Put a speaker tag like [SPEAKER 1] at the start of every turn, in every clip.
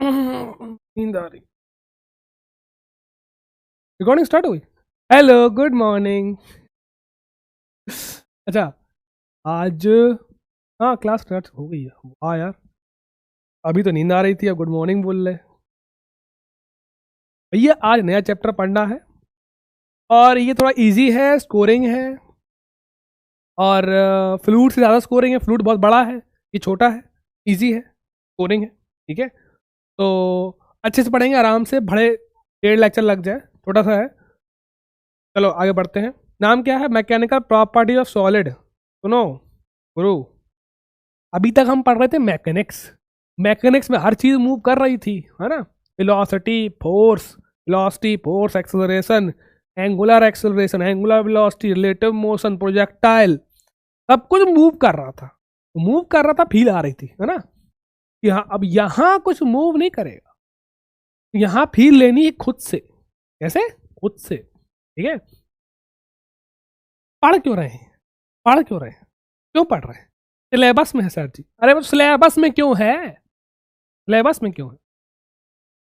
[SPEAKER 1] नींद आ रही। Recording start हुई। Hello, good morning. अच्छा, आज हाँ क्लास स्टार्ट हो गई है। हाँ यार, अभी तो नींद आ रही थी, अब गुड मॉर्निंग बोल रहे। भैया आज नया चैप्टर पढ़ना है और ये थोड़ा इजी है, स्कोरिंग है और फ्लूट से ज़्यादा स्कोरिंग है। फ्लूट बहुत बड़ा है, ये छोटा है, इजी है, स्कोरिंग है। ठीक है, तो अच्छे से पढ़ेंगे आराम से, बड़े 1.5 लेक्चर लग जाए, छोटा सा है। चलो आगे बढ़ते हैं। नाम क्या है? Mechanical property of solid. सुनो गुरु, अभी तक हम पढ़ रहे थे मैकेनिक्स। मैकेनिक्स में हर चीज मूव कर रही थी, है ना? Velocity, force, acceleration, angular velocity, relative motion, projectile, सब कुछ मूव कर रहा था। मूव कर रहा था, फील आ रही थी, है ना? यहाँ अब यहाँ कुछ मूव नहीं करेगा, यहाँ फील लेनी है खुद से। कैसे? खुद से। ठीक है, पढ़ क्यों रहे हैं? पढ़ क्यों रहे हैं? क्यों पढ़ रहे हैं? सिलेबस में है सर जी। अरे वो सिलेबस में क्यों है? सिलेबस में क्यों है?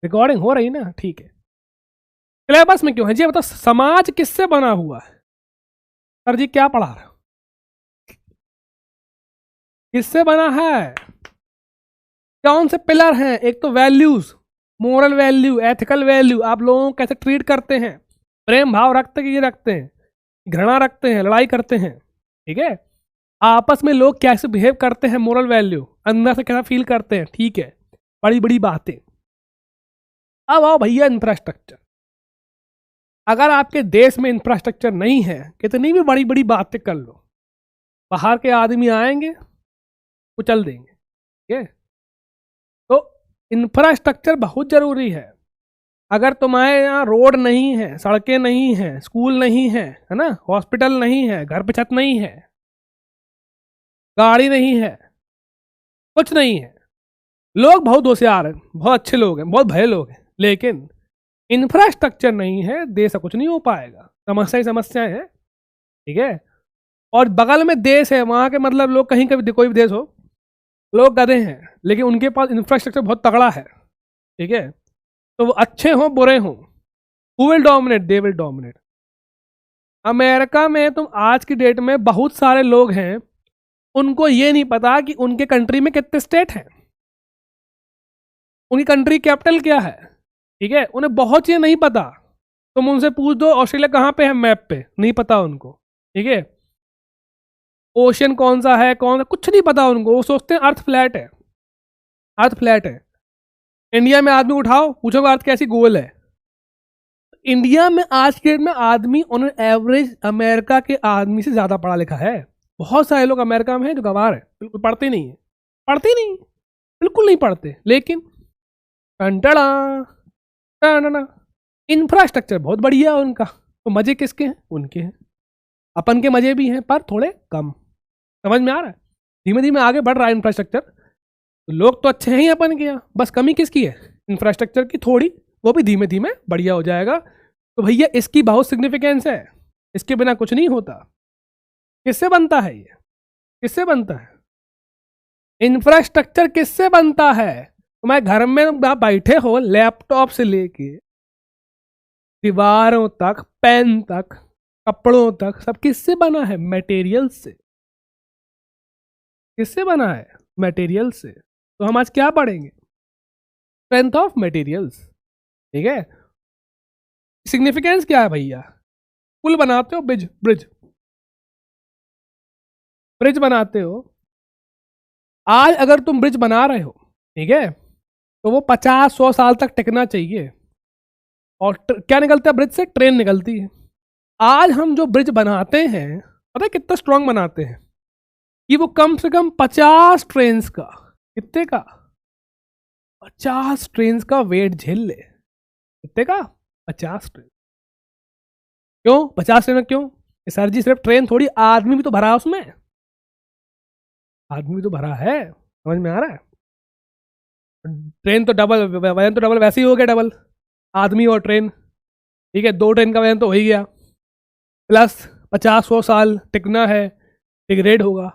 [SPEAKER 1] रिकॉर्डिंग हो रही ना, ठीक है। सिलेबस में क्यों है जी? बताओ, समाज किससे बना हुआ है? सर जी क्या पढ़ा रहे हो? किससे बना है? कौन से पिलर हैं? एक तो values, moral value, ethical value, आप लोगों को कैसे ट्रीट करते हैं, प्रेम भाव रखते कि ये रखते हैं, घृणा रखते हैं, लड़ाई करते हैं। ठीक है, आपस में लोग कैसे बिहेव करते हैं, मोरल वैल्यू, अंदर से कैसा फील करते हैं। ठीक है, बड़ी बड़ी बातें। अब आओ भैया इंफ्रास्ट्रक्चर। अगर आपके देश में इंफ्रास्ट्रक्चर नहीं है, कितनी भी बड़ी बड़ी बातें कर लो, बाहर के आदमी आएंगे, कुचल देंगे। ठीक है, तो इंफ्रास्ट्रक्चर बहुत जरूरी है। अगर तुम्हारे यहाँ रोड नहीं है, सड़कें नहीं है, स्कूल नहीं है ना, हॉस्पिटल नहीं है, घर पे छत नहीं है, गाड़ी नहीं है, कुछ नहीं है, लोग बहुत होशियार हैं, बहुत अच्छे लोग हैं, बहुत भले लोग हैं, लेकिन इंफ्रास्ट्रक्चर नहीं है, देश से कुछ नहीं हो पाएगा। समस्या ही समस्याएं हैं। ठीक है, और बगल में देश है, वहां के मतलब लोग कहीं का भी, कोई भी देश हो, लोग गधे हैं, लेकिन उनके पास इंफ्रास्ट्रक्चर बहुत तगड़ा है। ठीक है, तो वो अच्छे हों बुरे हों, who will dominate? They will dominate. America में तुम आज की डेट में बहुत सारे लोग हैं, उनको ये नहीं पता कि उनके कंट्री में कितने स्टेट हैं, उनकी कंट्री कैपिटल क्या है। ठीक है, उन्हें बहुत चीजें नहीं पता। तुम उनसे पूछ दो ऑस्ट्रेलिया कहाँ पे है मैप पे, नहीं पता उनको। ठीक है, ओशियन कौन सा है, कौन, कुछ नहीं पता उनको। वो सोचते हैं अर्थ फ्लैट है, अर्थ फ्लैट है। इंडिया में आदमी उठाओ, पूछोगे अर्थ कैसी गोल है। इंडिया में आज के डेट में आदमी ऑन एवरेज अमेरिका के आदमी से ज्यादा पढ़ा लिखा है। बहुत सारे लोग अमेरिका में हैं जो गवार है, बिल्कुल पढ़ते नहीं है, पढ़ते नहीं, बिल्कुल नहीं पढ़ते। लेकिन टंटड़ा टंटड़ा, इंफ्रास्ट्रक्चर बहुत बढ़िया है उनका। तो मजे किसके हैं? उनके हैं। अपन के मजे भी हैं, पर थोड़े कम। समझ में आ रहा है? धीमे धीमे आगे बढ़ रहा है इंफ्रास्ट्रक्चर। तो लोग तो अच्छे हैं ही अपन के यहाँ, बस कमी किसकी है? इंफ्रास्ट्रक्चर की थोड़ी। वो भी धीमे धीमे बढ़िया हो जाएगा। तो भैया इसकी बहुत सिग्निफिकेंस है, इसके बिना कुछ नहीं होता। किससे बनता है ये? किससे बनता है इंफ्रास्ट्रक्चर? किससे बनता है? तुम्हारे घर में आप बैठे हो, लैपटॉप से लेके दीवारों तक, पेन तक, कपड़ों तक, सब किससे बना है? मटेरियल से। किससे बना है? मटेरियल से। तो हम आज क्या पढ़ेंगे? Strength of materials. ठीक है, सिग्निफिकेंस क्या है भैया? पुल बनाते हो, ब्रिज ब्रिज ब्रिज बनाते हो। आज अगर तुम ब्रिज बना रहे हो, ठीक है, तो वो 50-100 साल तक टिकना चाहिए। और क्या निकलता है ब्रिज से? ट्रेन निकलती है। आज हम जो ब्रिज बनाते हैं, पता है कितना स्ट्रांग बनाते हैं? कि वो कम से कम 50 ट्रेन का, कितने का? 50 ट्रेन का वेट झेल ले। कितने का? 50 ट्रेन। क्यों 50 ट्रेन? क्यों? सर जी सिर्फ ट्रेन थोड़ी, आदमी भी तो भरा है उसमें, आदमी भी तो भरा है। समझ में आ रहा है? ट्रेन तो डबल, वजन तो डबल वैसे ही हो गया, डबल आदमी और ट्रेन। ठीक है, 2 ट्रेन का वजन तो हो ही गया, प्लस 50-100 साल टिकना है, डिग्रेड होगा।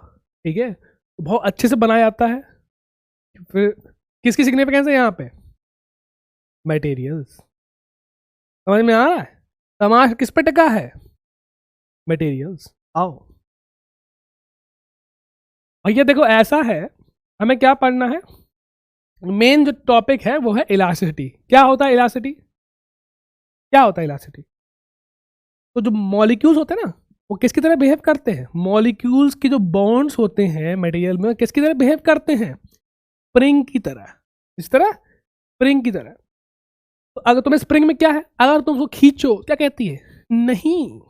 [SPEAKER 1] ठीक है, तो बहुत अच्छे से बनाया जाता है। फिर किसकी सिग्निफिकेंस है यहाँ पे? मटेरियल्स। समझ में आ रहा है? समाज किस पे टिका है? मटेरियल्स। आओ भैया देखो, ऐसा है, हमें क्या पढ़ना है, मेन जो टॉपिक है वो है इलास्टिसिटी। क्या होता है इलास्टिसिटी? क्या होता है इलास्टिसिटी? तो जो मॉलिक्यूल्स होते हैं ना, वो किसकी तरह बिहेव करते हैं? मॉलिक्यूल्स के जो बॉन्ड्स होते हैं मटेरियल में, किसकी तरह बिहेव करते हैं? स्प्रिंग की तरह। इस तरह, स्प्रिंग की तरह। तो अगर तुम्हें स्प्रिंग में क्या है, अगर तुम उसको खींचो, क्या कहती है? नहीं।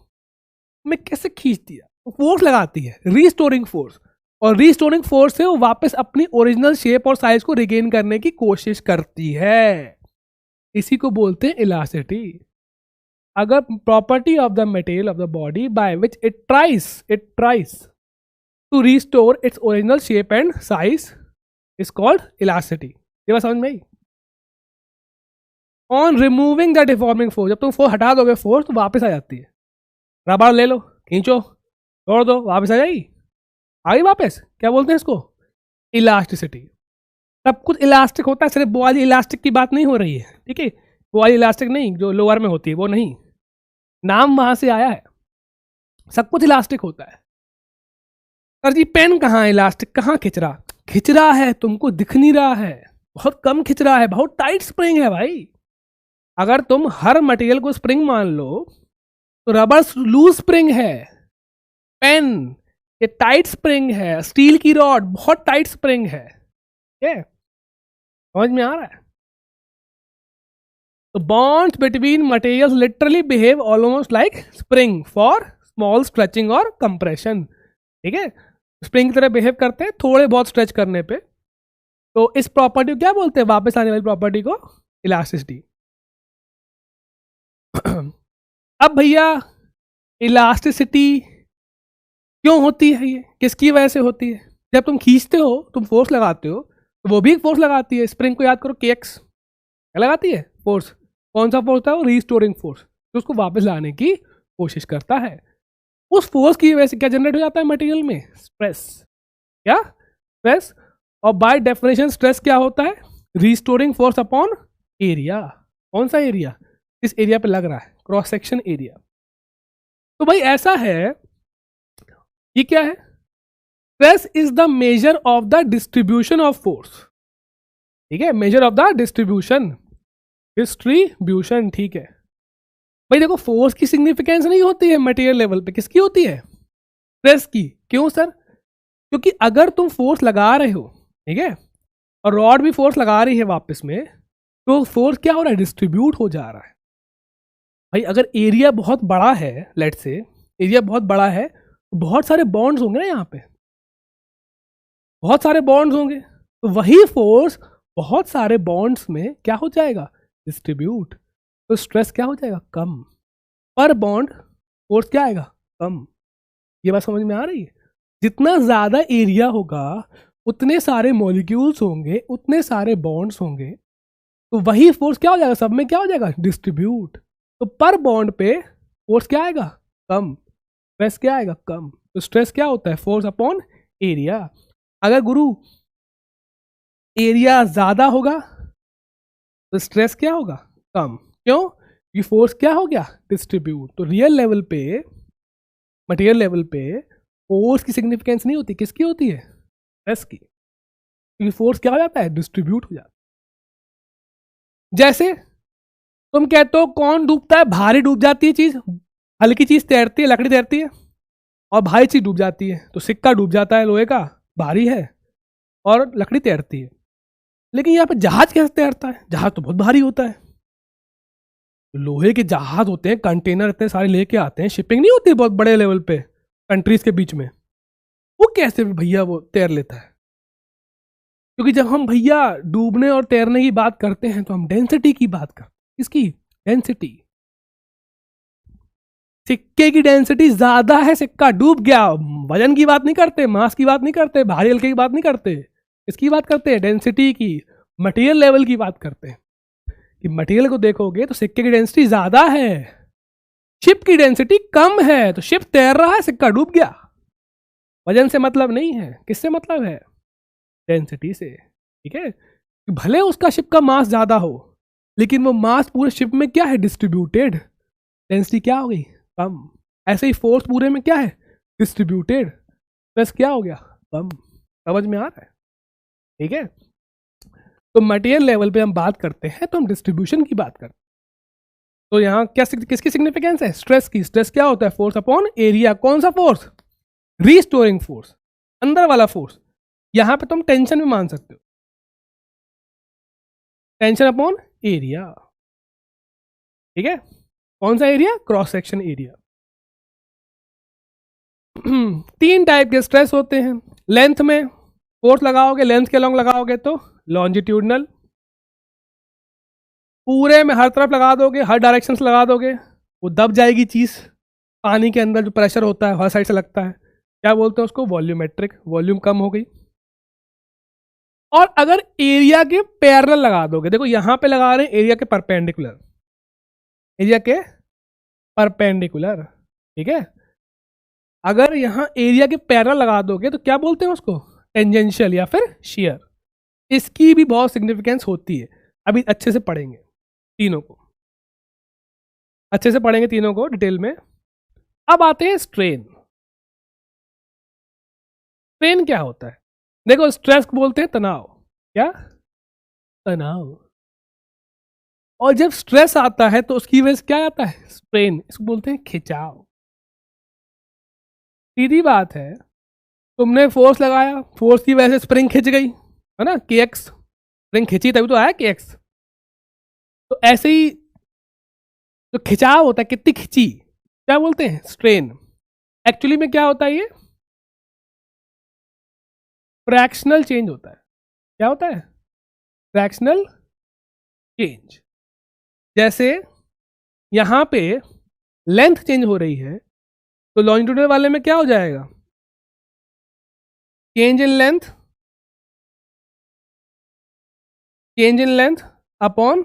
[SPEAKER 1] मैं कैसे खींच दिया? फोर्स लगाती है, रीस्टोरिंग फोर्स। और रीस्टोरिंग फोर्स से वो वापस अपनी ओरिजिनल शेप और साइज को रिगेन करने की कोशिश करती है। इसी को बोलते हैं इलास्टिसिटी। अगर property of the material of the body by which it tries to restore its original shape and size is called elasticity. ये बात समझ में आई? On removing the deforming force, जब तुम फोर्स हटा दोगे फोर्स तो वापस आ जाती है। रबड़ ले लो, खींचो, छोड़ दो, वापस आ जाएगी। आई वापस। क्या बोलते हैं इसको? इलास्टिसिटी। सब कुछ इलास्टिक होता है, सिर्फ वो वाली इलास्टिक की बात नहीं हो रही है, ठीक है? वो वाली इलास्टिक नहीं जो लोअर में होती है, वो नहीं, नाम वहां से आया है। सब कुछ इलास्टिक होता है। सर जी पेन कहाँ है इलास्टिक? कहाँ खिंच रहा? खिंच रहा है, तुमको दिख नहीं रहा है, बहुत कम खिंच रहा है, बहुत टाइट स्प्रिंग है भाई। अगर तुम हर मटेरियल को स्प्रिंग मान लो तो रबर लूज स्प्रिंग है, पेन ये टाइट स्प्रिंग है, स्टील की रॉड बहुत टाइट स्प्रिंग है। समझ में आ रहा है? तो bonds between materials literally behave almost like spring for small stretching और कंप्रेशन। ठीक है, स्प्रिंग की तरह बिहेव करते हैं थोड़े बहुत स्ट्रेच करने पे। तो इस प्रॉपर्टी को क्या बोलते हैं, वापस आने वाली प्रॉपर्टी को? इलास्टिसिटी। अब भैया इलास्टिसिटी क्यों होती है? ये किसकी वजह से होती है? जब तुम खींचते हो, तुम फोर्स लगाते हो, तो वो भी एक फोर्स लगाती है। स्प्रिंग को याद करो, केक्स क्या लगाती है? फोर्स। कौन सा फोर्स था वो? रीस्टोरिंग फोर्स, जो उसको वापस लाने की कोशिश करता है। उस फोर्स की वजह से क्या जनरेट हो जाता है मटेरियल में? स्ट्रेस। क्या? स्ट्रेस। और बाय डेफिनेशन स्ट्रेस क्या होता है? Restoring force upon area. कौन सा एरिया? इस एरिया पे लग रहा है, क्रॉस सेक्शन एरिया। तो भाई ऐसा है, ये क्या है? Stress is the measure of the distribution of force. ठीक है, मेजर ऑफ द डिस्ट्रीब्यूशन, ठीक है भाई। देखो, फोर्स की सिग्निफिकेंस नहीं होती है मटेरियल लेवल पे, किसकी होती है? स्ट्रेस की। क्यों सर? क्योंकि अगर तुम फोर्स लगा रहे हो, ठीक है, और रॉड भी फोर्स लगा रही है वापस में, तो फोर्स क्या हो रहा है? डिस्ट्रीब्यूट हो जा रहा है। भाई अगर एरिया बहुत बड़ा है, लेट से एरिया बहुत बड़ा है, तो बहुत सारे बॉन्ड्स होंगे ना, यहाँ पे बहुत सारे बॉन्ड्स होंगे, तो वही फोर्स बहुत सारे बॉन्ड्स में क्या हो जाएगा? डिस्ट्रीब्यूट। तो स्ट्रेस क्या हो जाएगा? कम। पर बॉन्ड फोर्स क्या आएगा? कम। ये बात समझ में आ रही है? जितना ज्यादा एरिया होगा, उतने सारे मॉलिक्यूल्स होंगे, उतने सारे बॉन्ड्स होंगे, तो वही फोर्स क्या हो जाएगा? सब में क्या हो जाएगा? डिस्ट्रीब्यूट। तो पर बॉन्ड पे फोर्स क्या आएगा? कम। स्ट्रेस क्या आएगा? कम। तो स्ट्रेस क्या होता है? Force upon area. अगर गुरु एरिया ज्यादा होगा तो स्ट्रेस क्या होगा? कम। क्यों? ये फोर्स क्या हो गया? डिस्ट्रीब्यूट। तो रियल लेवल पे, मटेरियल लेवल पे फोर्स की सिग्निफिकेंस नहीं होती, किसकी होती है? स्ट्रेस की। क्योंकि फोर्स क्या हो जाता है? डिस्ट्रीब्यूट हो जाता है। जैसे तुम कहते हो कौन डूबता है? भारी डूब जाती है चीज, हल्की चीज तैरती है, लकड़ी तैरती है, और भारी चीज डूब जाती है। तो सिक्का डूब जाता है, लोहे का, भारी है, और लकड़ी तैरती है। लेकिन यहाँ पे जहाज कैसे तैरता है? जहाज तो बहुत भारी होता है। लोहे के जहाज होते हैं, कंटेनर इतने सारे लेके आते हैं, शिपिंग नहीं होती बहुत बड़े लेवल पे कंट्रीज के बीच में, वो कैसे भैया वो तैर लेता है? क्योंकि जब हम भैया डूबने और तैरने की बात करते हैं तो हम डेंसिटी की बात करते हैं। किसकी? डेंसिटी। सिक्के की डेंसिटी ज्यादा है, सिक्का डूब गया। वजन की बात नहीं करते, मास की बात नहीं करते, भारी हल्के की बात नहीं करते, इसकी बात करते हैं डेंसिटी की, मटेरियल लेवल की बात करते हैं। कि मटेरियल को देखोगे तो सिक्के की डेंसिटी ज्यादा है, शिप की डेंसिटी कम है। तो शिप तैर रहा है, सिक्का डूब गया। वजन से मतलब नहीं है, किससे मतलब है? डेंसिटी से। ठीक है, भले उसका शिप का मास ज्यादा हो, लेकिन वो मास पूरे शिप में क्या है, डिस्ट्रीब्यूटेड, डेंसिटी क्या हो गई, कम। ऐसे ही फोर्स पूरे में क्या है, डिस्ट्रीब्यूटेड, स्ट्रेस क्या हो गया, कम। समझ में आ रहा है, ठीक है। तो मटेरियल लेवल पे हम बात करते हैं तो हम डिस्ट्रीब्यूशन की बात करते हैं। तो यहाँ क्या किसकी सिग्निफिकेंस है, स्ट्रेस की। स्ट्रेस क्या होता है, फोर्स अपॉन एरिया। कौन सा फोर्स, रीस्टोरिंग फोर्स, अंदर वाला फोर्स। यहां पे तुम टेंशन भी मान सकते हो, टेंशन अपॉन एरिया, ठीक है। कौन सा area, cross section area. 3 type के स्ट्रेस होते हैं। लेंथ में फोर्स लगाओगे, लेंथ के लॉन्ग लगाओगे तो लॉन्जिट्यूडनल, पूरे में हर तरफ लगा दोगे, हर डायरेक्शन से लगा दोगे, वो दब जाएगी चीज। पानी के अंदर जो प्रेशर होता है हर साइड से लगता है, क्या बोलते हैं उसको, वॉल्यूमेट्रिक, वॉल्यूम कम हो गई। और अगर एरिया के पैरेलल लगा दोगे, देखो यहां पे लगा रहे हैं एरिया के परपेंडिकुलर, एरिया के परपेंडिकुलर, ठीक है। अगर यहां एरिया के पैरेलल लगा दोगे तो क्या बोलते हैं उसको, टेंजेंशियल या फिर शेयर। इसकी भी बहुत सिग्निफिकेंस होती है, अभी अच्छे से पढ़ेंगे तीनों को, अच्छे से पढ़ेंगे तीनों को डिटेल में। अब आते हैं स्ट्रेन। स्ट्रेन क्या होता है, देखो स्ट्रेस को बोलते हैं तनाव, क्या, तनाव। और जब स्ट्रेस आता है तो उसकी वजह से क्या आता है, स्ट्रेन, इसको बोलते हैं खिंचाव। सीधी बात है, तुमने फोर्स लगाया, फोर्स की वजह से स्प्रिंग खिंच गई, है ना, केएक्स, स्प्रिंग खिंची तभी तो आया केएक्स। तो ऐसे ही जो खिंचाव होता है, कितनी खिंची, क्या बोलते हैं, स्ट्रेन। एक्चुअली में क्या होता है, ये फ्रैक्शनल चेंज होता है। क्या होता है, फ्रैक्शनल चेंज। जैसे यहां पे लेंथ चेंज हो रही है तो लॉन्जिट्यूडनल वाले में क्या हो जाएगा, change in length, change in length upon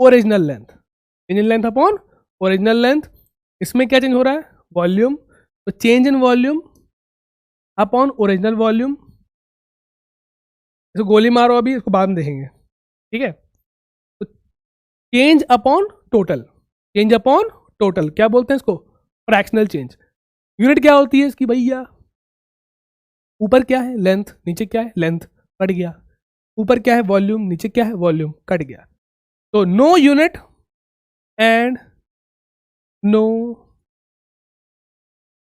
[SPEAKER 1] original length, change in length upon original length. इसमें क्या चेंज हो रहा है, वॉल्यूम, तो change in volume upon original volume. इसको गोली मारो अभी, इसको बाद में देखेंगे, ठीक है। तो change upon total, change upon total क्या बोलते हैं इसको, फ्रैक्शनल चेंज। यूनिट क्या होती है इसकी भैया, ऊपर क्या है लेंथ, नीचे क्या है लेंथ, कट गया। ऊपर क्या है वॉल्यूम, नीचे क्या है वॉल्यूम, कट गया। तो no unit and no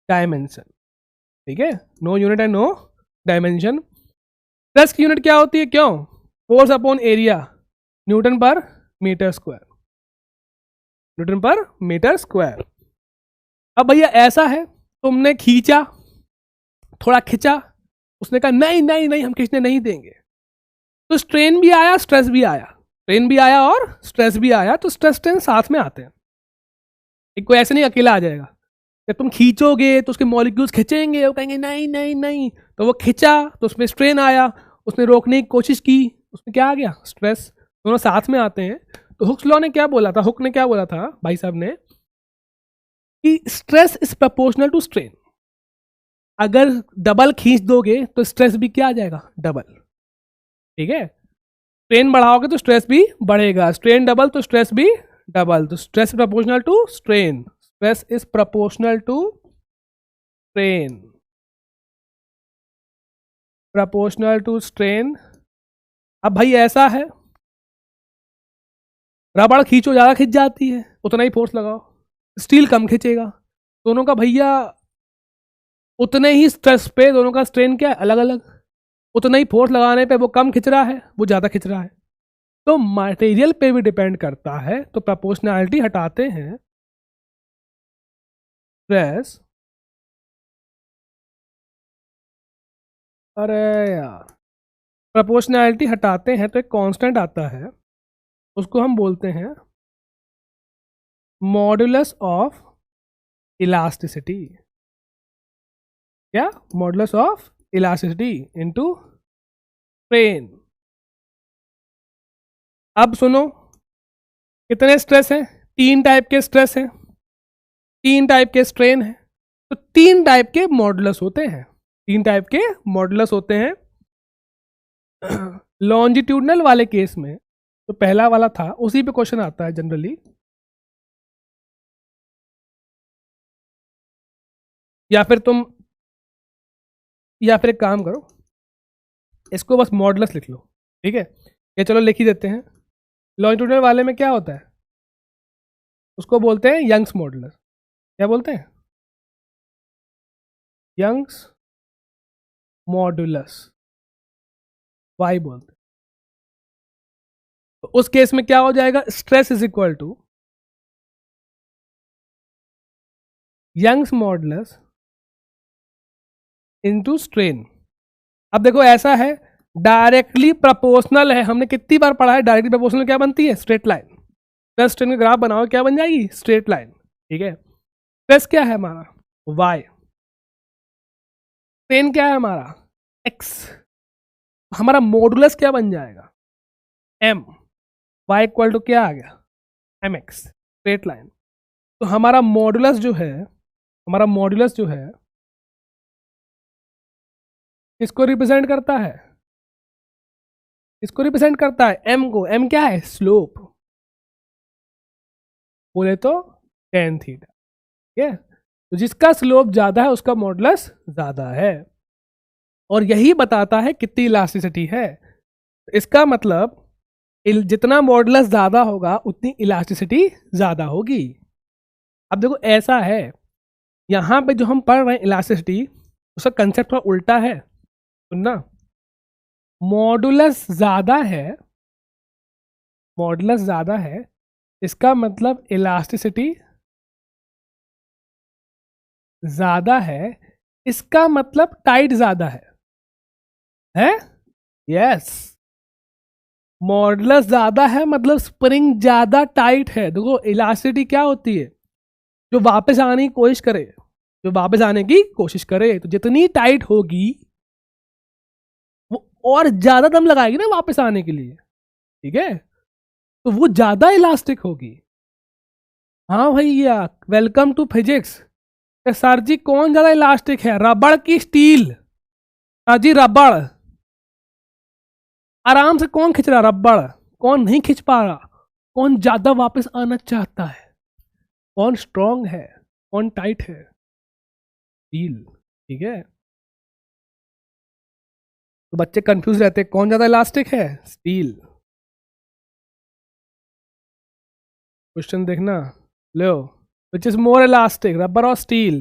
[SPEAKER 1] dimension, ठीक है, no unit and no dimension. Stress की यूनिट क्या होती है, क्यों, force upon area, newton per metre square, newton per metre square. अब भैया ऐसा है, तुमने खींचा, थोड़ा खींचा, उसने कहा नहीं नहीं नहीं हम खींचने नहीं देंगे, तो स्ट्रेन भी आया, स्ट्रेस भी आया, स्ट्रेन भी आया और स्ट्रेस भी आया। तो स्ट्रेस स्ट्रेन साथ में आते हैं, एक कोई ऐसे नहीं अकेला आ जाएगा। जब तुम खींचोगे तो उसके मॉलिक्यूल्स खींचेंगे, वो कहेंगे नहीं नहीं नहीं, तो वो खींचा तो उसमें स्ट्रेन आया, उसने रोकने की कोशिश की, उसमें क्या आ गया, स्ट्रेस। दोनों साथ में आते हैं। तो हुक्स लॉ ने क्या बोला था, हुक ने क्या बोला था भाई साहब ने, कि stress is proportional to strain. अगर डबल खींच दोगे तो स्ट्रेस भी क्या आ जाएगा, डबल, ठीक है। स्ट्रेन बढ़ाओगे तो स्ट्रेस भी बढ़ेगा, स्ट्रेन डबल तो स्ट्रेस भी डबल। तो stress proportional to strain, stress is proportional to strain, proportional to strain. अब भाई ऐसा है, रबड़ खींचो, ज्यादा खींच जाती है, उतना ही फोर्स लगाओ। स्टील कम खींचेगा, दोनों का भैया उतने ही स्ट्रेस पे दोनों का स्ट्रेन क्या है, अलग अलग। उतना ही फोर्स लगाने पे वो कम खिंच रहा है, वो ज़्यादा खिंच रहा है। तो मटेरियल पे भी डिपेंड करता है। तो प्रोपोर्शनैलिटी हटाते हैं, स्ट्रेस, अरे यार, प्रोपोर्शनैलिटी हटाते हैं तो एक कांस्टेंट आता है, उसको हम बोलते हैं मॉडुलस ऑफ इलास्टिसिटी। क्या, modulus of elasticity into strain. अब सुनो, कितने स्ट्रेस हैं, 3 टाइप के स्ट्रेस हैं, 3 टाइप के स्ट्रेन हैं, तो 3 टाइप के मॉडुलस होते हैं, 3 टाइप के मॉडुलस होते हैं। लॉन्जिट्यूडनल वाले केस में तो तो पहला वाला था, उसी पे क्वेश्चन आता है जनरली। या फिर एक काम करो, इसको बस मॉडुलस लिख लो, ठीक है। ये चलो लिख ही देते हैं। लॉन्जिट्यूडनल वाले में क्या होता है, उसको बोलते हैं यंग्स मॉडुलस। क्या बोलते हैं? यंग्स मॉडुलस, वाई बोलते हैं। तो उस केस में क्या हो जाएगा, stress is equal to Young's modulus into strain. अब देखो ऐसा है, डायरेक्टली प्रोपोर्शनल है, हमने कितनी बार पढ़ा है, डायरेक्टली प्रोपोर्शनल क्या बनती है, स्ट्रेट लाइन। प्लस स्ट्रेन का ग्राफ बनाओ, क्या बन जाएगी, स्ट्रेट लाइन, ठीक है। प्लस क्या है हमारा, y, स्ट्रेन क्या है हमारा, x, हमारा मॉडुलस क्या बन जाएगा, m, y इक्वल टू क्या आ गया, mx, स्ट्रेट लाइन। तो हमारा मॉडुलस जो है किसको रिप्रेजेंट करता है, इसको रिप्रेजेंट करता है m को। m क्या है, स्लोप, बोले तो tan थीटा, ठीक है। तो जिसका स्लोप ज्यादा है उसका मॉडुलस ज्यादा है, और यही बताता है कितनी इलास्टिसिटी है। इसका मतलब जितना मॉडुलस ज्यादा होगा उतनी इलास्टिसिटी ज्यादा होगी। अब देखो ऐसा है, यहां पे जो हम पढ़ रहे हैं इलास्टिसिटी, उसका कंसेप्ट थोड़ा उल्टा है, सुनना। मॉडुलस ज्यादा है, इसका मतलब इलास्टिसिटी ज्यादा है, इसका मतलब टाइट ज्यादा है? यस, मॉडुलस ज्यादा है मतलब स्प्रिंग ज्यादा टाइट है। देखो इलास्टिसिटी क्या होती है, जो वापस आने की कोशिश करे, तो जितनी टाइट होगी वो और ज्यादा दम लगाएगी ना वापस आने के लिए, ठीक है, तो वो ज्यादा इलास्टिक होगी। हाँ भैया, वेलकम टू फिजिक्स। सर जी कौन ज्यादा इलास्टिक है, रबड़ की स्टील? सर जी रबड़ आराम से कौन खींच रहा, रबड़ कौन नहीं खींच पा रहा, कौन ज्यादा वापस आना चाहता है, कौन स्ट्रांग है, कौन टाइट है, स्टील, ठीक है। तो बच्चे कंफ्यूज रहते हैं, कौन ज्यादा इलास्टिक है, स्टील। क्वेश्चन देखना, लो, which is more elastic, rubber और स्टील?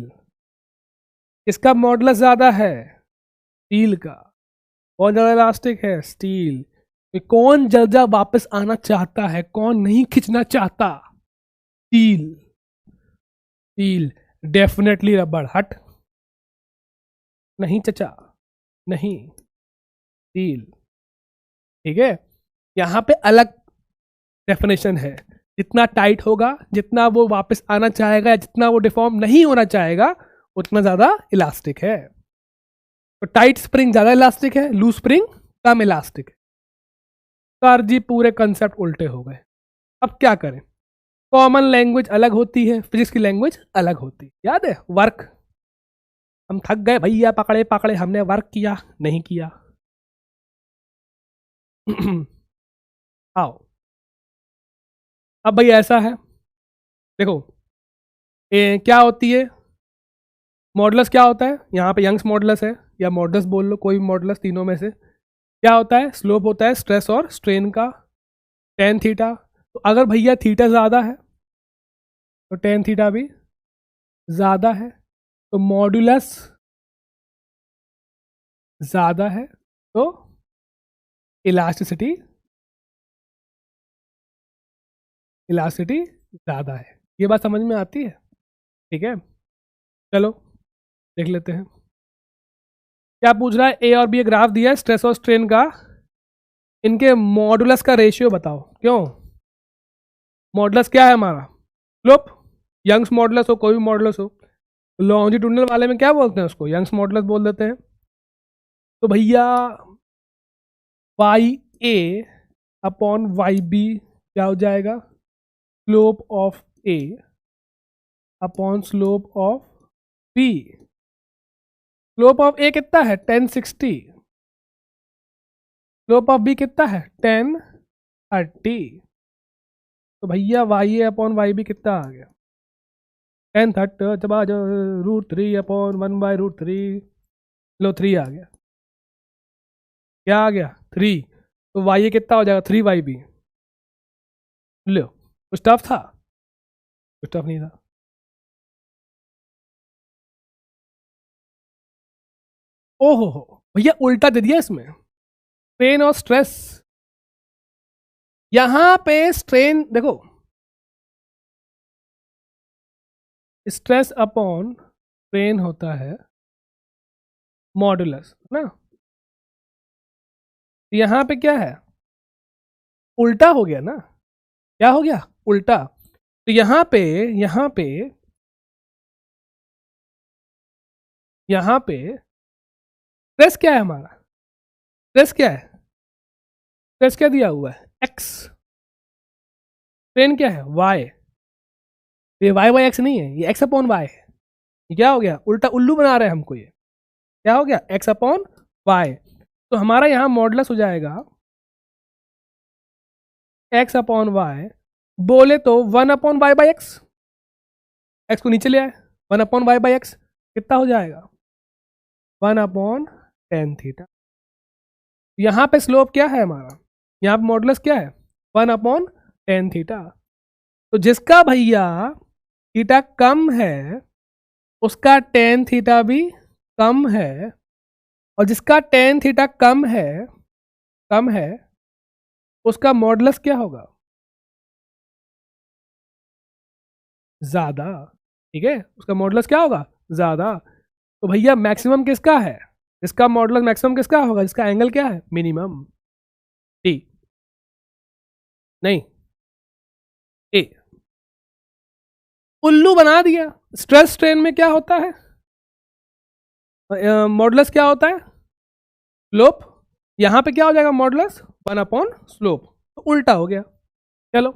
[SPEAKER 1] किसका मॉडुलस ज्यादा है, स्टील का। कौन ज्यादा इलास्टिक है, स्टील। कौन जल्दा वापस आना चाहता है, कौन नहीं खींचना चाहता, स्टील। स्टील डेफिनेटली रबड़, हट, नहीं चचा, नहीं, स्टील, ठीक है। यहां पे अलग डेफिनेशन है, जितना टाइट होगा, जितना वो वापस आना चाहेगा, या जितना वो डिफॉर्म नहीं होना चाहेगा, उतना ज्यादा इलास्टिक है। तो टाइट स्प्रिंग ज्यादा इलास्टिक है, लूज स्प्रिंग कम इलास्टिक है। सर जी पूरे कंसेप्ट उल्टे हो गए, अब क्या करें। कॉमन लैंग्वेज अलग होती है, फिजिक्स की लैंग्वेज अलग होती है, याद है वर्क। हम थक गए भैया, पकड़े पकड़े हमने वर्क किया नहीं किया। आओ, अब भैया ऐसा है, देखो क्या होती है, मॉडुलस क्या होता है, यहाँ पे यंग्स मॉडुलस है, या मॉडुलस बोल लो, कोई मॉडुलस तीनों में से। क्या होता है, स्लोप होता है स्ट्रेस और स्ट्रेन का, टेन थीटा। तो अगर भैया थीटा ज़्यादा है तो टेन थीटा भी ज़्यादा है, तो मॉडुलस ज़्यादा है, तो इलास्टिसिटी ज़्यादा है। ये बात समझ में आती है, ठीक है। चलो देख लेते हैं क्या पूछ रहा है। ए और बी ग्राफ दिया है स्ट्रेस और स्ट्रेन का, इनके मॉडुलस का रेशियो बताओ। क्यों, मॉडुलस क्या है हमारा, स्लोप, यंग्स मॉडुलस हो, कोई भी मॉडुलस हो। लॉन्जिट्यूडनल वाले में क्या बोलते हैं उसको, यंग्स मॉडुलस बोल देते हैं। तो भैया Y A upon Y B क्या हो जाएगा, slope of A upon slope of B. Slope of A कितना है 1060, स्लोप ऑफ बी कितना है 10 30। तो भैया वाई ए अपॉन वाई भी कितना आ गया, 10 जब आ जाओ √3/1/√3, लो 3 आ गया। क्या आ गया 3। तो वाई ए कितना हो जाएगा 3y भी। लो कुछ टफ था, कुछ टफ नहीं था। ओहो हो भैया उल्टा दे दिया इसमें, स्ट्रेन और स्ट्रेस। यहां पे स्ट्रेन देखो, स्ट्रेस अपॉन स्ट्रेन होता है मॉडुलस ना। यहां पे क्या है, उल्टा हो गया ना, क्या हो गया उल्टा। तो यहां पे यहां पे यहां पे स्ट्रेस क्या है हमारा, स्ट्रेस क्या है, स्ट्रेस क्या दिया हुआ है x, स्ट्रेन क्या है y। ये y/x नहीं है, ये x अपॉन y है। ये क्या हो गया, उल्टा उल्लू बना रहे हैं हमको, ये क्या हो गया x अपॉन y। तो हमारा यहां मॉडुलस हो जाएगा x अपॉन y, बोले तो 1/y/x, x को नीचे ले आए, 1/y/x कितना हो जाएगा 1/tan θ। यहां पे स्लोप क्या है हमारा, यहां पे मॉडुलस क्या है 1/tan θ। तो जिसका भैया थीटा कम है उसका tan θ भी कम है, और जिसका tan θ कम है उसका मॉडुलस क्या होगा ज्यादा। ठीक है, उसका मॉडुलस क्या होगा ज्यादा। तो भैया मैक्सिमम किसका है, इसका मॉडुलस मैक्सिमम किसका होगा, जिसका एंगल क्या है मिनिमम, टी नहीं ए। उल्लू बना दिया। स्ट्रेस स्ट्रेन में क्या होता है, मॉडुलस क्या होता है स्लोप। यहां पे क्या हो जाएगा मॉडुलस 1/स्लोप, तो उल्टा हो गया। चलो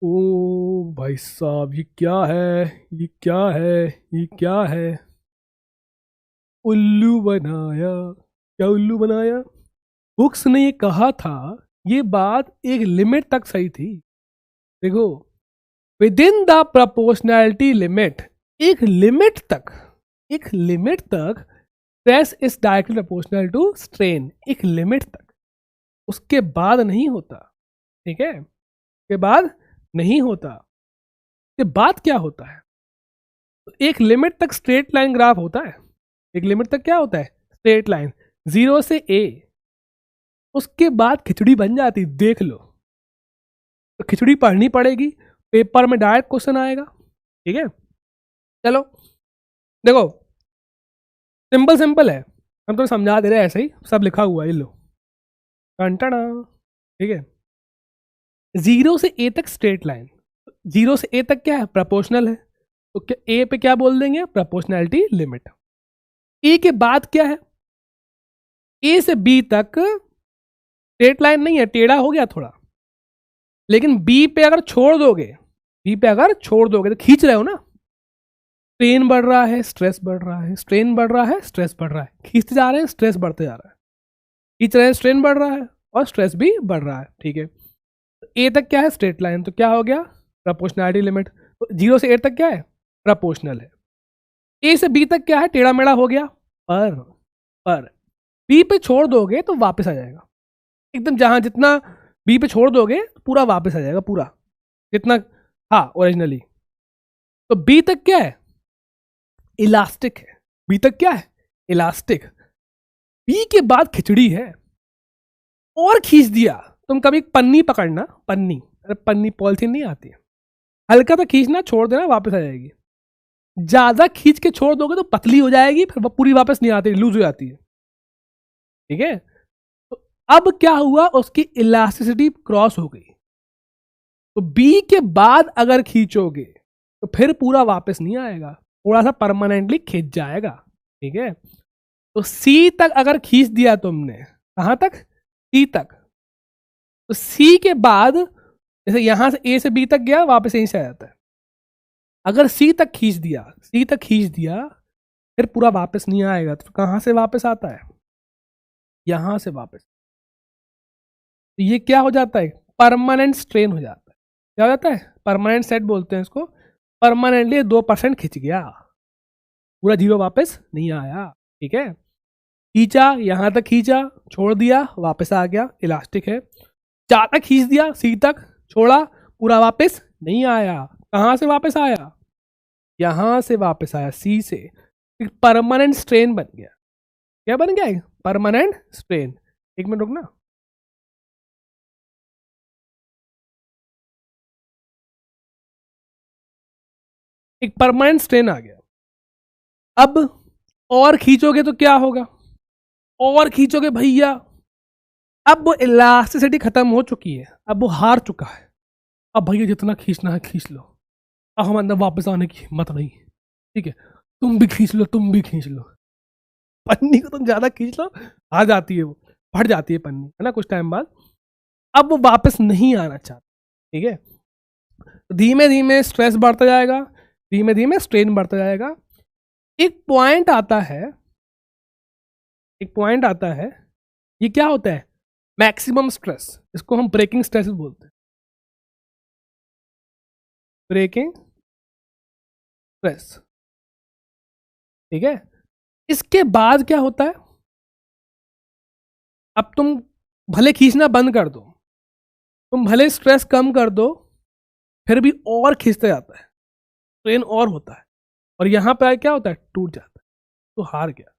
[SPEAKER 1] ओ भाई साहब ये क्या है, ये क्या है, ये क्या है, उल्लू बनाया, क्या उल्लू बनाया। हुक्स ने ये कहा था, ये बात एक लिमिट तक सही थी। देखो within the proportionality limit, एक लिमिट तक, एक लिमिट तक stress is directly proportional to strain, एक लिमिट तक, उसके बाद नहीं होता। ठीक है, उसके बाद नहीं होता। उसके बाद क्या होता है, एक लिमिट तक स्ट्रेट लाइन ग्राफ होता है, एक लिमिट तक क्या होता है स्ट्रेट लाइन 0 से a, उसके बाद खिचड़ी बन जाती, देख लो। तो खिचड़ी पढ़नी पड़ेगी, पेपर में डायरेक्ट क्वेश्चन आएगा। ठीक है, चलो देखो सिंपल सिंपल है, हम तो समझा दे रहे हैं, ऐसे ही सब लिखा हुआ है, ये लो टंटना। ठीक है, 0 से a तक स्ट्रेट लाइन, 0 से a तक क्या है प्रोपोर्शनल है, तो क्या ए पे क्या बोल देंगे प्रोपोर्शनैलिटी लिमिट। ए के बाद क्या है, ए से बी तक स्ट्रेट लाइन नहीं है, टेढ़ा हो गया थोड़ा, लेकिन बी पे अगर छोड़ दोगे, बी पे अगर छोड़ दोगे तो खींच रहे हो ना, स्ट्रेन बढ़ रहा है स्ट्रेस बढ़ रहा है, स्ट्रेन बढ़ रहा है स्ट्रेस बढ़ रहा है, खींचते जा रहे हैं स्ट्रेस बढ़ते जा रहा है, खींच रहे हैं स्ट्रेन बढ़ रहा है और स्ट्रेस भी बढ़ रहा है। ठीक है, ए तक क्या है स्ट्रेट लाइन, तो क्या हो गया प्रोपोर्शनैलिटी लिमिट। तो 0 से 8 तक क्या है प्रोपोर्शनल है, ए से बी तक क्या है टेढ़ा मेढ़ा हो गया, पर बी पे छोड़ दोगे तो वापस आ जाएगा एकदम, जहां जितना बी पे छोड़ दोगे पूरा वापस आ जाएगा पूरा जितना हाँ ओरिजिनली। तो बी तक क्या है इलास्टिक है, बी तक क्या है इलास्टिक, बी के बाद खिचड़ी है, और खींच दिया। तुम कभी पन्नी पकड़ना, पन्नी, अरे पन्नी पॉलिथीन नहीं आती है, हल्का सा खींचना छोड़ देना वापस आ जाएगी, ज्यादा खींच के छोड़ दोगे तो पतली हो जाएगी, फिर वो पूरी वापस नहीं आती, लूज हो जाती है। ठीक है, तो अब क्या हुआ उसकी इलास्टिसिटी क्रॉस हो गई, तो बी के बाद अगर खींचोगे तो फिर पूरा वापस नहीं आएगा, थोड़ा सा परमानेंटली खींच जाएगा। ठीक है, तो सी तक अगर खींच दिया तुमने, कहां तक सी तक, तो सी के बाद जैसे यहां से ए से बी तक गया वापस यहीं से आ जाता है, अगर सी तक खींच दिया, सी तक खींच दिया फिर पूरा वापस नहीं आएगा, तो कहां से वापस आता है यहां से वापस। तो ये क्या हो जाता है, परमानेंट स्ट्रेन हो जाता है। क्या हो जाता है, परमानेंट सेट बोलते हैं इसको। परमानेंटली 2% खिंच गया, पूरा 0 वापस नहीं आया। ठीक है, खींचा, यहां तक खींचा, छोड़ दिया, वापस आ गया, इलास्टिक है। ज़्यादा खींच दिया, सी तक छोड़ा, पूरा वापस नहीं आया। कहाँ से वापस आया, यहां से वापस आया, सी से। एक परमानेंट स्ट्रेन बन गया। क्या बन गया, परमानेंट स्ट्रेन। एक मिनट रुकना। एक परमानेंट स्ट्रेन आ गया। अब और खींचोगे तो क्या होगा, और खींचोगे भैया, अब वो इलास्टिसिटी खत्म हो चुकी है, अब वो हार चुका है। अब भैया जितना खींचना है खींच लो, अब हम अंदर वापस आने की हिम्मत नहीं। ठीक है, तुम भी खींच लो, तुम भी खींच लो, पन्नी को तुम ज्यादा खींच लो, आ जाती है वो, फट जाती है पन्नी, है ना, कुछ टाइम बाद। अब वो वापस नहीं आना चाहता। ठीक है, धीमे धीमे स्ट्रेस बढ़ता जाएगा, धीमे धीमे स्ट्रेन बढ़ता जाएगा। एक पॉइंट आता है, एक पॉइंट आता है, ये क्या होता है, मैक्सिमम स्ट्रेस। इसको हम ब्रेकिंग स्ट्रेस बोलते हैं, ब्रेकिंग स्ट्रेस। ठीक है, इसके बाद क्या होता है, अब तुम भले खींचना बंद कर दो, तुम भले स्ट्रेस कम कर दो, फिर भी और खींचते जाता है, स्ट्रेन और होता है, और यहां पे क्या होता है, टूट जाता है, तो हार गया।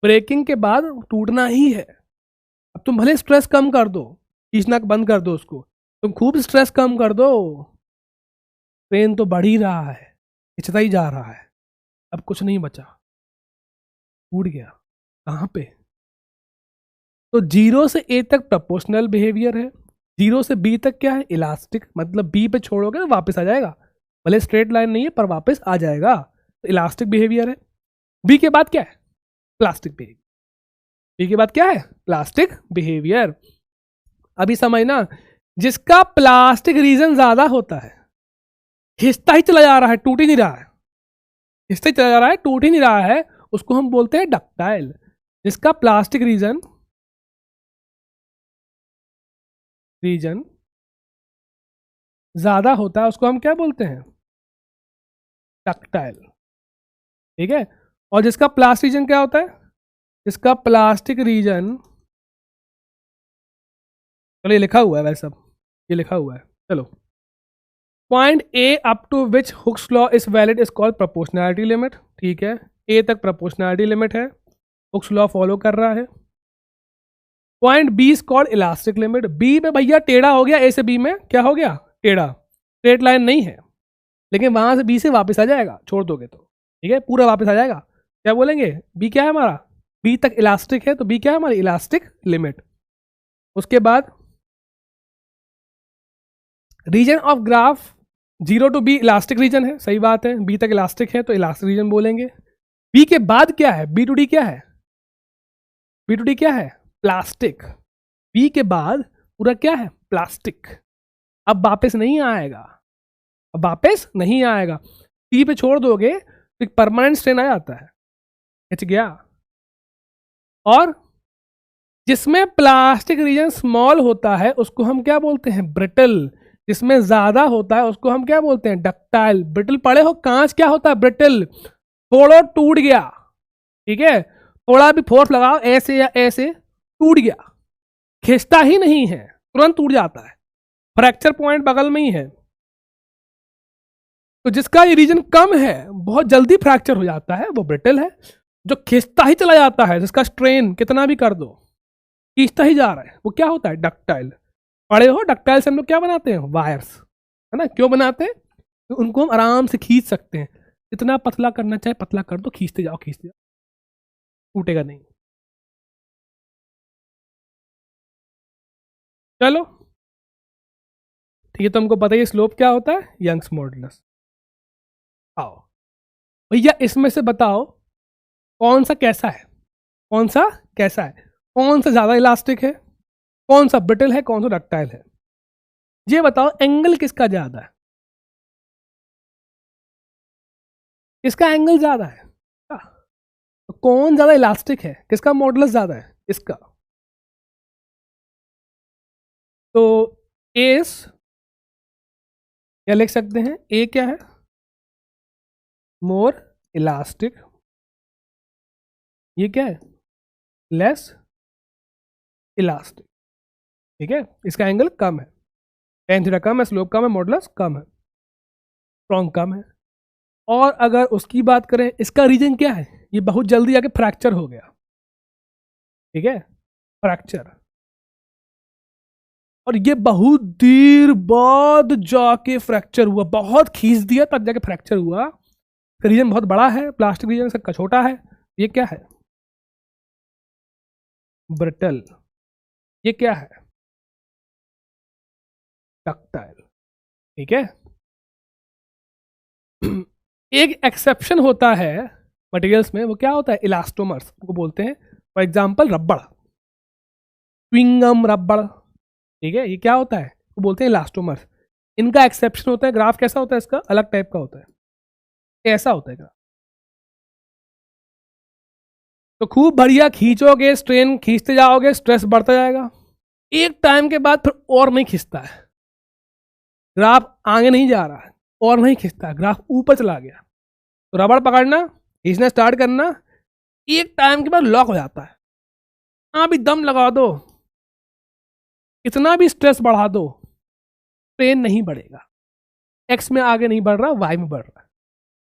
[SPEAKER 1] ब्रेकिंग के बाद टूटना ही है। अब तुम भले स्ट्रेस कम कर दो, खींचना बंद कर दो उसको, तुम खूब स्ट्रेस कम कर दो, स्ट्रेन तो बढ़ ही रहा है, खिंचता ही जा रहा है, अब कुछ नहीं बचा, टूट गया। कहाँ पे, तो 0 से A तक प्रोपोर्शनल बिहेवियर है, 0 से B तक क्या है, इलास्टिक, मतलब B पे छोड़ोगे तो वापस आ जाएगा, भले स्ट्रेट लाइन नहीं है पर वापस आ जाएगा, तो इलास्टिक बिहेवियर है। B के बाद क्या है, प्लास्टिक बिहेवियर। B के बाद क्या है, प्लास्टिक बिहेवियर। अभी समझना, जिसका प्लास्टिक रीजन ज्यादा होता है, खिंचता ही चला जा रहा है, टूट ही नहीं रहा है, खिंचता ही चला जा रहा है, टूट ही नहीं रहा है, उसको हम बोलते हैं डक्टाइल। जिसका प्लास्टिक रीजन ज्यादा होता है उसको हम क्या बोलते हैं, डक्टाइल। ठीक है, और जिसका प्लास्टिक रीजन क्या होता है, जिसका प्लास्टिक रीजन, चलो ये लिखा हुआ है वैसे सब, ये लिखा हुआ है, चलो। Point A up to which Hooke's law is valid is called proportionality limit. ठीक है, ए तक प्रोपोर्शनैलिटी लिमिट है, हुक्स लॉ फॉलो कर रहा है। Point B is called elastic limit. B में भैया टेढ़ा हो गया, ए से बी में क्या हो गया, टेढ़ा, स्ट्रेट लाइन नहीं है, लेकिन वहां से बी से वापस आ जाएगा, छोड़ दोगे तो। ठीक है, पूरा वापस आ जाएगा। क्या बोलेंगे, बी क्या है हमारा, बी तक इलास्टिक है, तो बी क्या है हमारी, इलास्टिक लिमिट। उसके बाद region of graph 0 to B elastic region है, सही बात है, बी तक इलास्टिक है तो इलास्टिक रीजन बोलेंगे। बी के बाद क्या है, बी टू डी क्या है, बी टू डी क्या है, प्लास्टिक। बी के बाद पूरा क्या है, प्लास्टिक। अब वापस नहीं आएगा, अब वापस नहीं आएगा, टी पे छोड़ दोगे तो एक परमानेंट स्ट्रेन आ जाता है, खिंच गया। और जिसमें प्लास्टिक रीजन स्मॉल होता है उसको हम क्या बोलते हैं, ब्रिटल। जिसमें ज्यादा होता है उसको हम क्या बोलते हैं, डक्टाइल। ब्रिटल पढ़े हो, कांच क्या होता है, ब्रिटल, थोड़ा टूट गया। ठीक है, थोड़ा भी फोर्स लगाओ ऐसे या ऐसे, टूट गया, खिंचता ही नहीं है, तुरंत टूट जाता है, फ्रैक्चर पॉइंट बगल में ही है। तो जिसका ये रीजन कम है, बहुत जल्दी फ्रैक्चर हो जाता है, वो ब्रिटल है। जो खिंचता ही चला जाता है, जिसका स्ट्रेन कितना भी कर दो, खींचता ही जा रहा है, वो क्या होता है, डक्टाइल। पढ़े हो, डक्टाइल से हम लोग क्या बनाते हैं, वायर्स, है ना। क्यों बनाते हैं, तो उनको हम आराम से खींच सकते हैं, जितना पतला करना चाहे पतला कर दो, खींचते जाओ खींचते जाओ, टूटेगा नहीं। चलो ठीक है, तुमको पता ही स्लोप क्या होता है, यंग्स मॉडुलस। आओ भैया, इसमें से बताओ कौन सा कैसा है, कौन सा कैसा है, कौन सा ज्यादा इलास्टिक है, कौन सा ब्रिटल है, कौन सा डक्टाइल है। ये बताओ एंगल किसका ज्यादा है, किसका एंगल ज्यादा है, तो कौन ज्यादा इलास्टिक है, किसका मॉडुलस ज्यादा है, इसका। तो एस क्या लिख सकते हैं, ए क्या है, मोर इलास्टिक, ये क्या है, लेस इलास्टिक। ठीक है, इसका एंगल कम है, टेन थीटा कम है, स्लोप कम है, मॉडुलस कम है, स्ट्रॉन्ग कम है। और अगर उसकी बात करें, इसका रीजन क्या है, ये बहुत जल्दी आके फ्रैक्चर हो गया। ठीक है, फ्रैक्चर, और ये बहुत देर बाद जाके फ्रैक्चर हुआ, बहुत खींच दिया तब जाके फ्रैक्चर हुआ। रीजन बहुत बड़ा है, प्लास्टिक रीजन सबका छोटा है। ये क्या है, ब्रिटल, ये क्या है, डक्टाइल। ठीक है, एक एक्सेप्शन होता है मटेरियल्स में, वो क्या होता है, इलास्टोमर्स को बोलते हैं। फॉर एग्जांपल रबड़, च्युइंगम रबड़, ठीक है, ये क्या होता है, वो बोलते हैं इलास्टोमर्स। इनका एक्सेप्शन होता है। ग्राफ कैसा होता है इसका, अलग टाइप का होता है, ऐसा होता है ग्राफ। तो खूब बढ़िया खींचोगे, स्ट्रेन खींचते जाओगे, स्ट्रेस बढ़ता जाएगा, एक टाइम के बाद फिर और नहीं खींचता है ग्राफ, आगे नहीं जा रहा है, और नहीं खींचता है ग्राफ, ऊपर चला गया। तो रबड़ पकड़ना, खींचना स्टार्ट करना, एक टाइम के बाद लॉक हो जाता है। हाँ भी दम लगा दो, इतना भी स्ट्रेस बढ़ा दो, पेन नहीं बढ़ेगा, एक्स में आगे नहीं बढ़ रहा, वाई में बढ़ रहा है।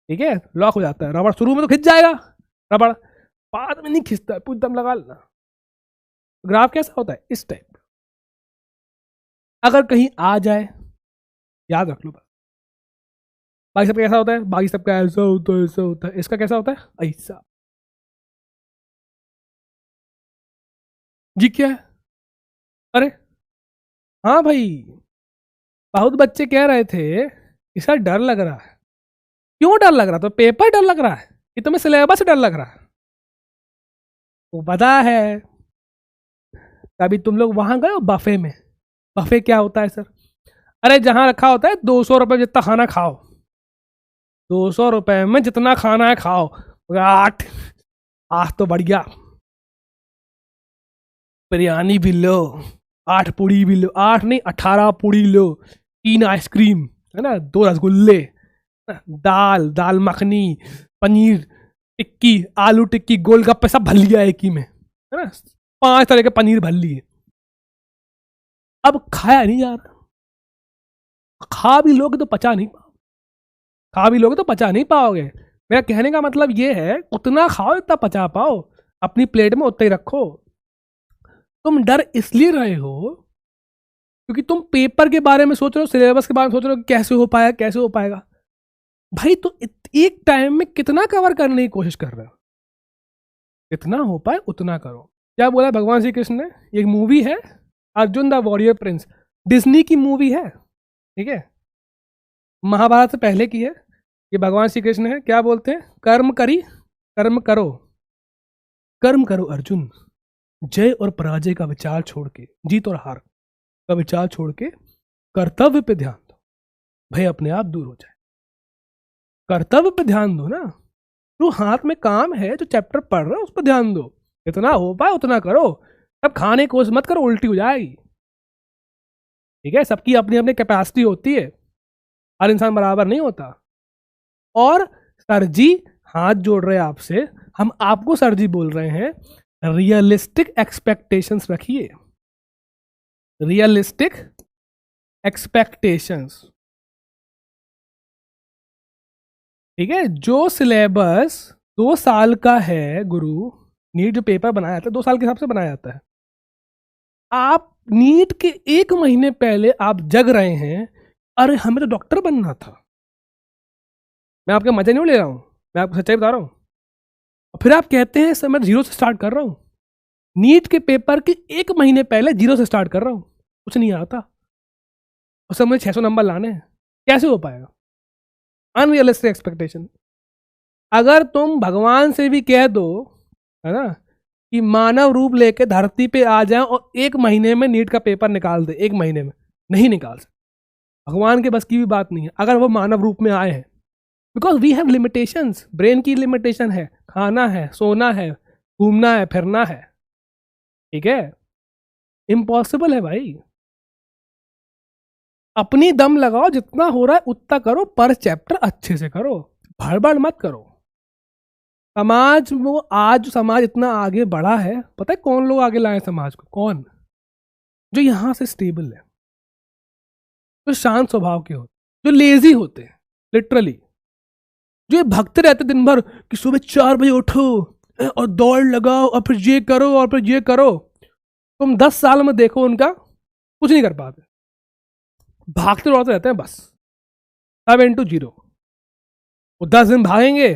[SPEAKER 1] ठीक है, लॉक हो जाता है। रबड़ शुरू में तो खिंच जाएगा रबड़, बाद में नहीं खिंचता है, पूरी दम लगा लेना। ग्राफ कैसा होता है, इस टाइप का। अगर कहीं आ जाए, याद रख लो बस। बाकी सबका कैसा होता है, बाकी सबका ऐसा होता है, ऐसा होता है, इसका कैसा होता है, ऐसा। जी क्या है, अरे हाँ भाई, बहुत बच्चे कह रहे थे कि सर डर लग रहा है। क्यों डर लग रहा, तो पेपर डर लग रहा है कि तुम्हें सिलेबस से डर लग रहा है? वो पता है, कभी तुम लोग वहां गए हो बफे में? बफे क्या होता है सर? अरे जहां रखा होता है 200 रुपये जितना खाना खाओ, 200 रुपये में जितना खाना है खाओ। आठ, आज तो बढ़िया बिरयानी भी लो, 8 पूड़ी भी लो, 8 नहीं 18 पूड़ी लो, 3 आइसक्रीम है ना, 2 रसगुल्ले, दाल, दाल मखनी, पनीर टिक्की, आलू टिक्की, गोलगप्पे सब भर लिया एक ही में, है ना, 5 तरह के पनीर भर लिए। अब खाया नहीं जा रहा, खा भी लोगे तो पचा नहीं पाओगे, खा भी लोगे तो पचा नहीं पाओगे। मेरा कहने का मतलब ये है, उतना खाओ इतना पचा पाओ, अपनी प्लेट में उतना ही रखो। तुम डर इसलिए रहे हो क्योंकि तुम पेपर के बारे में सोच रहे हो, सिलेबस के बारे में सोच रहे हो, कैसे हो पाएगा, कैसे हो पाएगा। भाई तो एक टाइम में कितना कवर करने की कोशिश कर रहे हो, जितना हो पाए उतना करो। क्या बोला भगवान श्री कृष्ण ने? एक मूवी है Arjun the warrior Prince, Disney की मूवी है, ठीक है, महाभारत से पहले की है। ये भगवान श्री कृष्ण है, क्या बोलते हैं, कर्म करी कर्म करो, कर्म करो अर्जुन, जय और पराजय का विचार छोड़ के, जीत और हार का विचार छोड़ के कर्तव्य पे ध्यान दो, भय अपने आप दूर हो जाए। कर्तव्य पे ध्यान दो ना, जो हाथ में काम है, जो चैप्टर पढ़ रहे हो उस पर ध्यान दो, जितना हो पाए उतना करो। अब खाने की कोशिश मत करो, उल्टी हो जाएगी। ठीक है, सबकी अपनी अपनी कैपेसिटी होती है, हर इंसान बराबर नहीं होता। और सर जी हाथ जोड़ रहे हैं आपसे, हम आपको सर जी बोल रहे हैं, रियलिस्टिक एक्सपेक्टेशंस रखिए, रियलिस्टिक एक्सपेक्टेशंस। ठीक है, जो सिलेबस 2 साल का है गुरु, नीट जो पेपर बनाया जाता है 2 साल के हिसाब से बनाया जाता है। आप नीट के 1 महीने पहले आप जग रहे हैं, अरे हमें तो डॉक्टर बनना था। मैं आपके मजे नहीं ले रहा हूं, मैं आपको सच्चाई बता रहा हूं। और फिर आप कहते हैं सर मैं 0 से स्टार्ट कर रहा हूं। नीट के पेपर के 1 महीने पहले 0 से स्टार्ट कर रहा हूं, कुछ नहीं आता, और सर मुझे 600 नंबर लाने हैं, कैसे हो पाएगा? Unrealistic expectation. अगर तुम भगवान से भी कह दो, है ना, कि मानव रूप लेके धरती पे आ जाए और 1 महीने में नीट का पेपर निकाल दे, 1 महीने में नहीं निकाल सकते, भगवान के बस की भी बात नहीं है अगर वो मानव रूप में आए हैं। Because we have limitations, brain की लिमिटेशन है, खाना है, सोना है, घूमना है, फिरना है। ठीक है, इम्पॉसिबल है भाई। अपनी दम लगाओ, जितना हो रहा है उतना करो, पर चैप्टर अच्छे से करो, भड़बड़ मत करो। समाज में आज समाज इतना आगे बढ़ा है, पता है कौन लोग आगे लाए समाज को? कौन? जो यहाँ से स्टेबल है, जो शांत स्वभाव के होते, जो लेजी होते हैं लिटरली, जो ये भगते रहते दिन भर कि सुबह 4 बजे उठो और दौड़ लगाओ और फिर ये करो और फिर ये करो। तुम 10 साल में देखो उनका कुछ नहीं कर पाते, भागते दौड़ते रहते हैं बस, 7 into 0। वो 10 दिन भागेंगे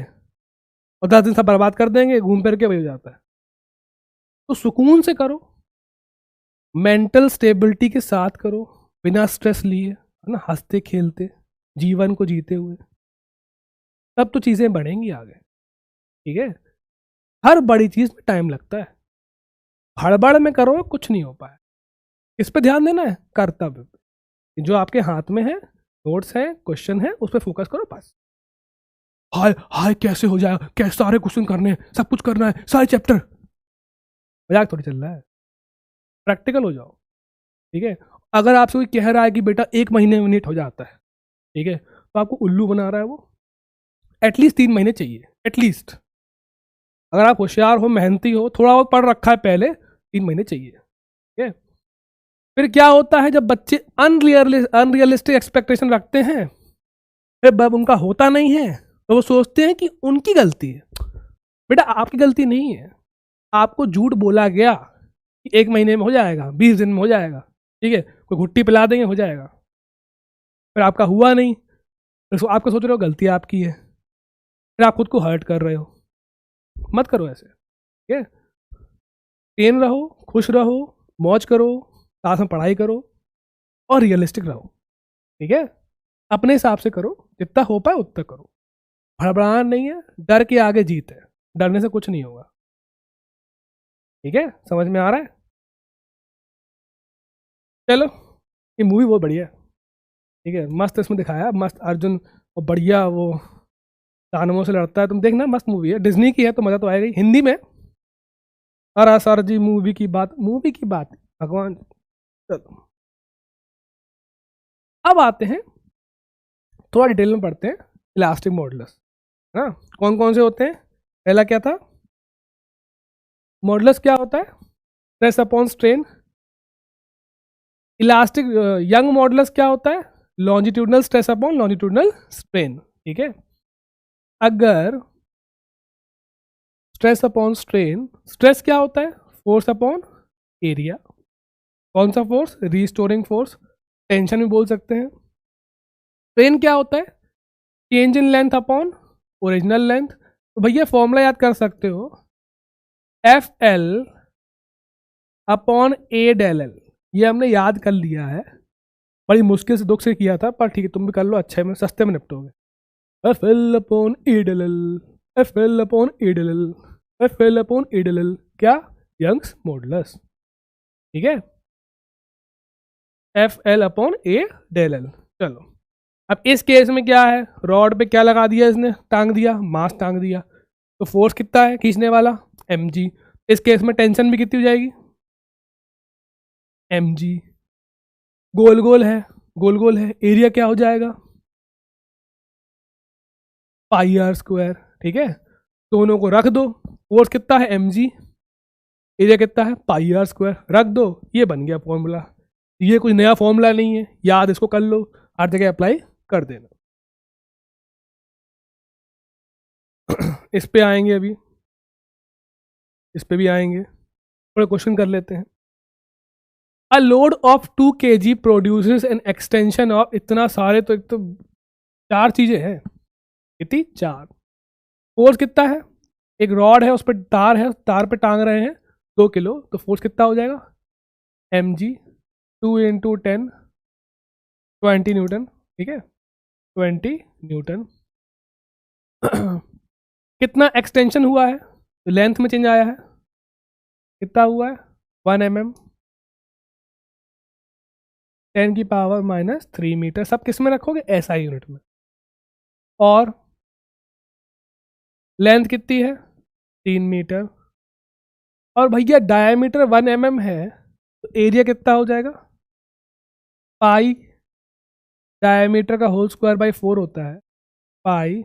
[SPEAKER 1] और 10 दिन सब बर्बाद कर देंगे, घूम फिर के वही हो जाता है। तो सुकून से करो, मेंटल स्टेबिलिटी के साथ करो, बिना स्ट्रेस लिए, है ना, हंसते खेलते जीवन को जीते हुए, तब तो चीज़ें बढ़ेंगी आगे। ठीक है, हर बड़ी चीज़ में टाइम लगता है, हड़बड़ में करो कुछ नहीं हो पाए। इस पे ध्यान देना है, कर्तव्य पे, जो आपके हाथ में है, नोट्स है, क्वेश्चन है, उस पर फोकस करो बस। हाय हाय कैसे हो जाएगा, कैसे सारे क्वेश्चन करने हैं, सब कुछ करना है, सारे चैप्टर, मजाक थोड़ी चल रहा है। प्रैक्टिकल हो जाओ। ठीक है, अगर आपसे कोई कह रहा है कि बेटा 1 महीने में नीट हो जाता है, ठीक है, तो आपको उल्लू बना रहा है वो। एटलीस्ट 3 महीने चाहिए, एटलीस्ट। अगर आप होशियार हो, मेहनती हो, थोड़ा बहुत पढ़ रखा है पहले, 3 महीने चाहिए। ठीक है, फिर क्या होता है जब बच्चे अनरियलिस्टिक एक्सपेक्टेशन रखते हैं, फिर जब उनका होता नहीं है तो वो सोचते हैं कि उनकी गलती है। बेटा आपकी गलती नहीं है, आपको झूठ बोला गया कि 1 महीने में हो जाएगा, 20 दिन में हो जाएगा, ठीक है, कोई घुट्टी पिला देंगे हो जाएगा, फिर आपका हुआ नहीं, फिर आपको सोच रहे हो गलती आपकी है, फिर आप खुद को हर्ट कर रहे हो। मत करो ऐसे। ठीक है, टेन रहो, खुश रहो, मौज करो, साथ में पढ़ाई करो और रियलिस्टिक रहो। ठीक है, अपने हिसाब से करो, जितना हो पाए उतना करो, भड़बड़ाना नहीं है, डर के आगे जीत है, डरने से कुछ नहीं होगा। ठीक है, समझ में आ रहा है? चलो, ये मूवी बहुत बढ़िया है। ठीक है, मस्त इसमें दिखाया, मस्त अर्जुन और बढ़िया वो दानवों से लड़ता है, तुम देखना, मस्त मूवी है, डिज्नी की है तो मज़ा तो आएगा ही। हिंदी में अरा सर जी, मूवी की बात भगवान। चलो अब आते हैं, थोड़ा डिटेल में पढ़ते हैं इलास्टिक मॉडुलस, है ना। कौन कौन से होते हैं? पहला क्या था? मॉडुलस क्या होता है? Stress upon strain. Elastic young modulus क्या होता है? Longitudinal stress upon longitudinal strain. ठीक है, अगर स्ट्रेस अपॉन स्ट्रेन, स्ट्रेस क्या होता है? Force upon area. कौन सा फोर्स? रीस्टोरिंग फोर्स, टेंशन भी बोल सकते हैं। स्ट्रेन क्या होता है? Change in length upon original length. तो भैया फॉर्मूला याद कर सकते हो, F L upon A del L, ये हमने याद कर लिया है, बड़ी मुश्किल से दुख से किया था, पर ठीक है तुम भी कर लो, अच्छे में सस्ते में निपटोगे। F L upon A del L, F L upon A del L, F L upon A del L, क्या? Young's modulus. ठीक है, F L upon A del L. चलो अब इस केस में क्या है, रॉड पे क्या लगा दिया इसने? टांग दिया, मास टांग दिया, तो फोर्स कितना है खींचने वाला? M G. इस केस में टेंशन भी कितनी हो जाएगी? एम जी। गोल गोल है, गोल गोल है, एरिया क्या हो जाएगा? पाई आर स्क्वायर। ठीक है, दोनों को रख दो, फोर्स कितना है? एम जी, एरिया कितना है? पाई आर स्क्वायर, रख दो, ये बन गया फॉर्मूला। ये कोई नया फॉर्मूला नहीं है, याद इसको कर लो, हर जगह अप्लाई कर देना। इस पे आएंगे, अभी इस पे भी आएंगे, थोड़े क्वेश्चन कर लेते हैं। A load of 2 kg produces an extension of, इतना सारे, तो एक तो 4 चीजें हैं, कितनी? 4। फोर्स कितना है? एक रॉड है, उस पर तार है, तार पे टांग रहे हैं 2 किलो, तो फोर्स कितना हो जाएगा? M G, 2 × 10 20 newton. ठीक है, 20 न्यूटन। कितना एक्सटेंशन हुआ है? तो लेंथ में चेंज आया है, कितना हुआ है? 1 mm, 10⁻³ मीटर। सब किस में रखोगे? एसआई यूनिट में। और लेंथ कितनी है? 3 मीटर। और भैया डायमीटर 1 mm है, तो एरिया कितना हो जाएगा? पाई डायमीटर का होल स्क्वायर बाई 4 होता है पाई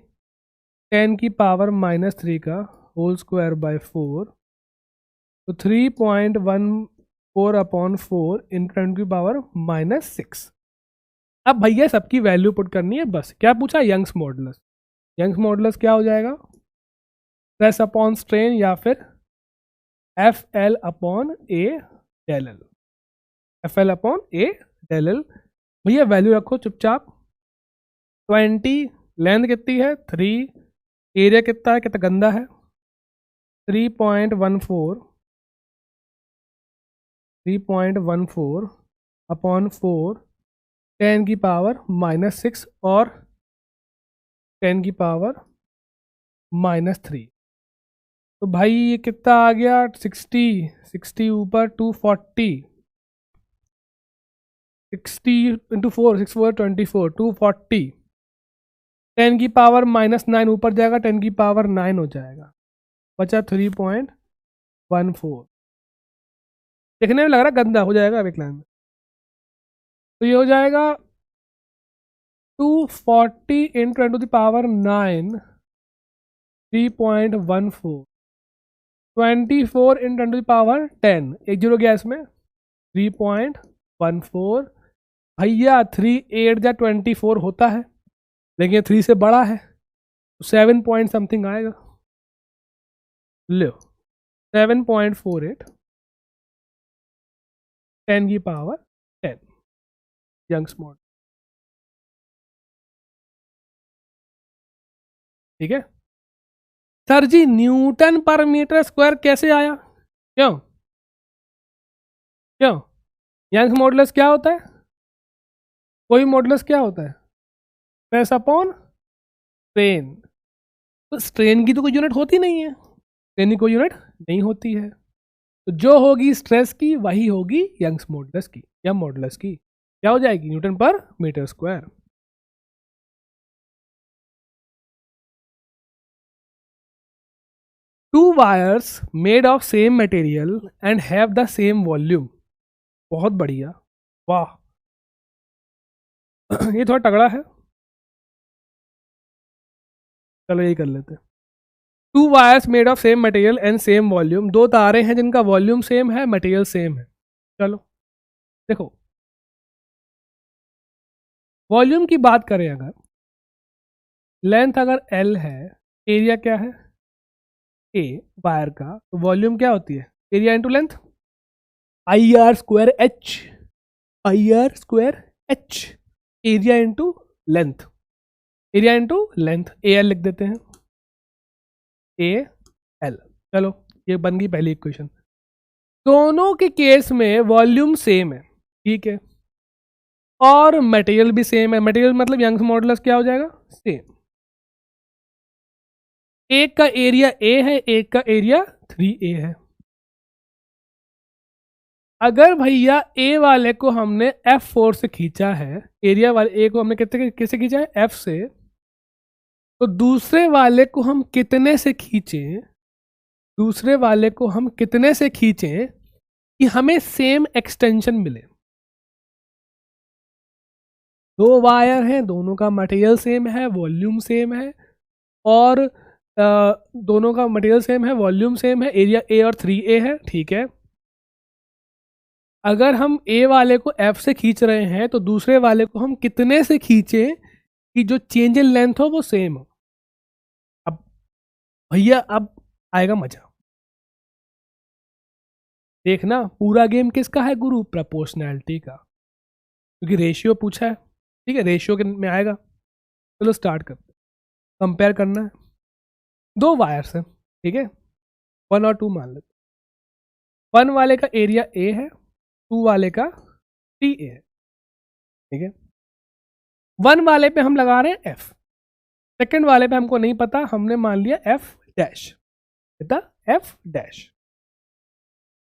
[SPEAKER 1] 10⁻³ का होल स्क्वायर बाई 4, तो 3.14/4 इंटू 10⁻⁻6। अब भैया सबकी वैल्यू पुट करनी है बस। क्या पूछा? Young's modulus. यंग्स मॉडुलस क्या हो जाएगा? स्ट्रेस अपॉन स्ट्रेन या फिर FL upon A del L। FL upon A del L। भैया वैल्यू रखो चुपचाप। 20, लेंथ कितनी है 3, एरिया कितना है, कितना गंदा है 3.14 अपॉन 4 10⁻⁻6 और 10⁻⁻3। तो भाई ये कितना आ गया 60 ऊपर 240, 60 इंटू 4 6 4 24 240, 10⁻⁻9 ऊपर जाएगा 10⁻9 हो जाएगा, बचा 3.14। देखने में लग रहा गंदा हो जाएगा अब एक लाइन में। तो ये हो जाएगा 240 इंटू 10⁻9 3.14, 24 इंटू 10⁻10, एक जीरो गया इसमें 3.14। भैया 3 8 जा 24 होता है, लेकिन 3 से बड़ा है तो 7 पॉइंट समथिंग आएगा। लो 7.48 10⁻10 यंग्स मॉडुलस। ठीक है सर जी, न्यूटन पर मीटर स्क्वायर कैसे आया? क्यों क्यों? यंग्स मॉडुलस क्या होता है? कोई मॉडुलस क्या होता है? Stress upon strain. तो स्ट्रेन की तो कोई यूनिट होती नहीं है, स्ट्रेन की कोई यूनिट नहीं होती है, तो जो होगी स्ट्रेस की वही होगी यंग्स मॉडुलस की या मॉडुलस की। क्या हो जाएगी? Newton per metre square. Two wires made of same material and have the same volume. बहुत बढ़िया, वाह ये थोड़ा तगड़ा है, चलो यही कर लेते हैं। To wires made of same material and same volume, दो तारे हैं जिनका वॉल्यूम सेम है, मटेरियल सेम है। चलो देखो, वॉल्यूम की बात करें अगर, लेंथ अगर L है, एरिया क्या है A वायर का, तो वॉल्यूम क्या होती है? Area into length, IR square H, IR square H, area into length, area into length, AL लिख देते हैं, AL। चलो ये बन गई पहली इक्वेशन। दोनों के केस में वॉल्यूम सेम है, ठीक है, और मटेरियल भी सेम है। मटेरियल मतलब यंग्स मॉडुलस क्या हो जाएगा? सेम। एक का एरिया A है, एक का एरिया 3A है। अगर भैया A वाले को हमने F4 से खींचा है, एरिया वाले A को हमने किससे खींचा है? F से, तो दूसरे वाले को हम कितने से खींचें, दूसरे वाले को हम कितने से खींचें कि हमें सेम एक्सटेंशन मिले? दो वायर हैं, दोनों का मटेरियल सेम है, वॉल्यूम सेम है, और दोनों का मटेरियल सेम है, वॉल्यूम सेम है, एरिया A और 3A है, ठीक है। अगर हम A वाले को F से खींच रहे हैं तो दूसरे वाले को हम कितने से खींचें कि जो चेंज इन लेंथ हो वो सेम हो? अब भैया अब आएगा मजा। देखना पूरा गेम किसका है गुरु? प्रोपोर्शनैलिटी का, क्योंकि रेशियो पूछा है, ठीक है, रेशियो में आएगा। चलो स्टार्ट करते, कंपेयर करना है। दो वायर्स हैं, ठीक है, 1 और 2 मान लेते। 1 वाले का एरिया A है, 2 वाले का 3A है, ठीक है। 1 वाले पे हम लगा रहे हैं F, सेकेंड वाले पे हमको नहीं पता, हमने मान लिया F डैश, कितना? F dash.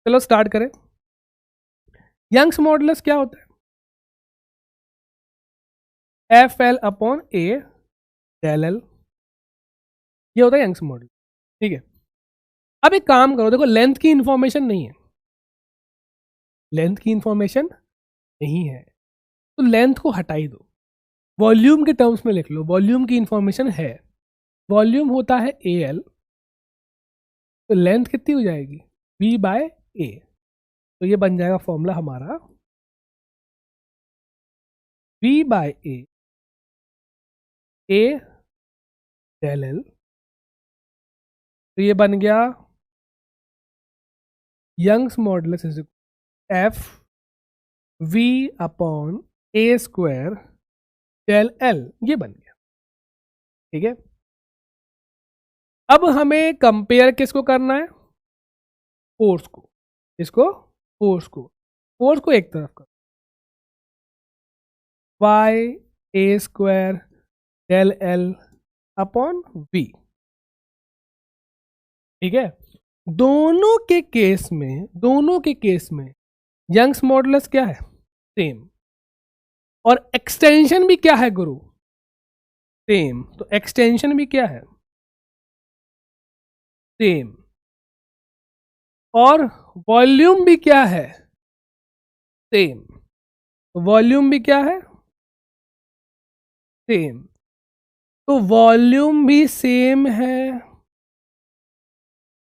[SPEAKER 1] चलो स्टार्ट करें। यंग्स मॉडुलस क्या होता है? FL upon A del L, ये होता है यंग्स मॉडुलस, ठीक है। अब एक काम करो, देखो लेंथ की इंफॉर्मेशन नहीं है, लेंथ की इंफॉर्मेशन नहीं है, तो लेंथ को हटा ही दो। वॉल्यूम के टर्म्स में लिख लो, वॉल्यूम की इंफॉर्मेशन है, वॉल्यूम होता है AL, तो लेंथ कितनी हो जाएगी V/A। तो ये बन जाएगा फॉर्मूला हमारा V/A, A del L, तो ये बन गया Young's modulus is F V/A² del L, ये बन गया। ठीक है, अब हमें कंपेयर किसको करना है, फोर्स को, इसको फोर्स को एक तरफ कर, Y/A² del L upon V। ठीक है, दोनों के केस में यंग्स मॉडुलस क्या है, सेम, और एक्सटेंशन भी क्या है गुरु, सेम, तो एक्सटेंशन भी क्या है, सेम, और वॉल्यूम भी क्या है, सेम, वॉल्यूम भी क्या है, सेम, तो वॉल्यूम भी सेम है,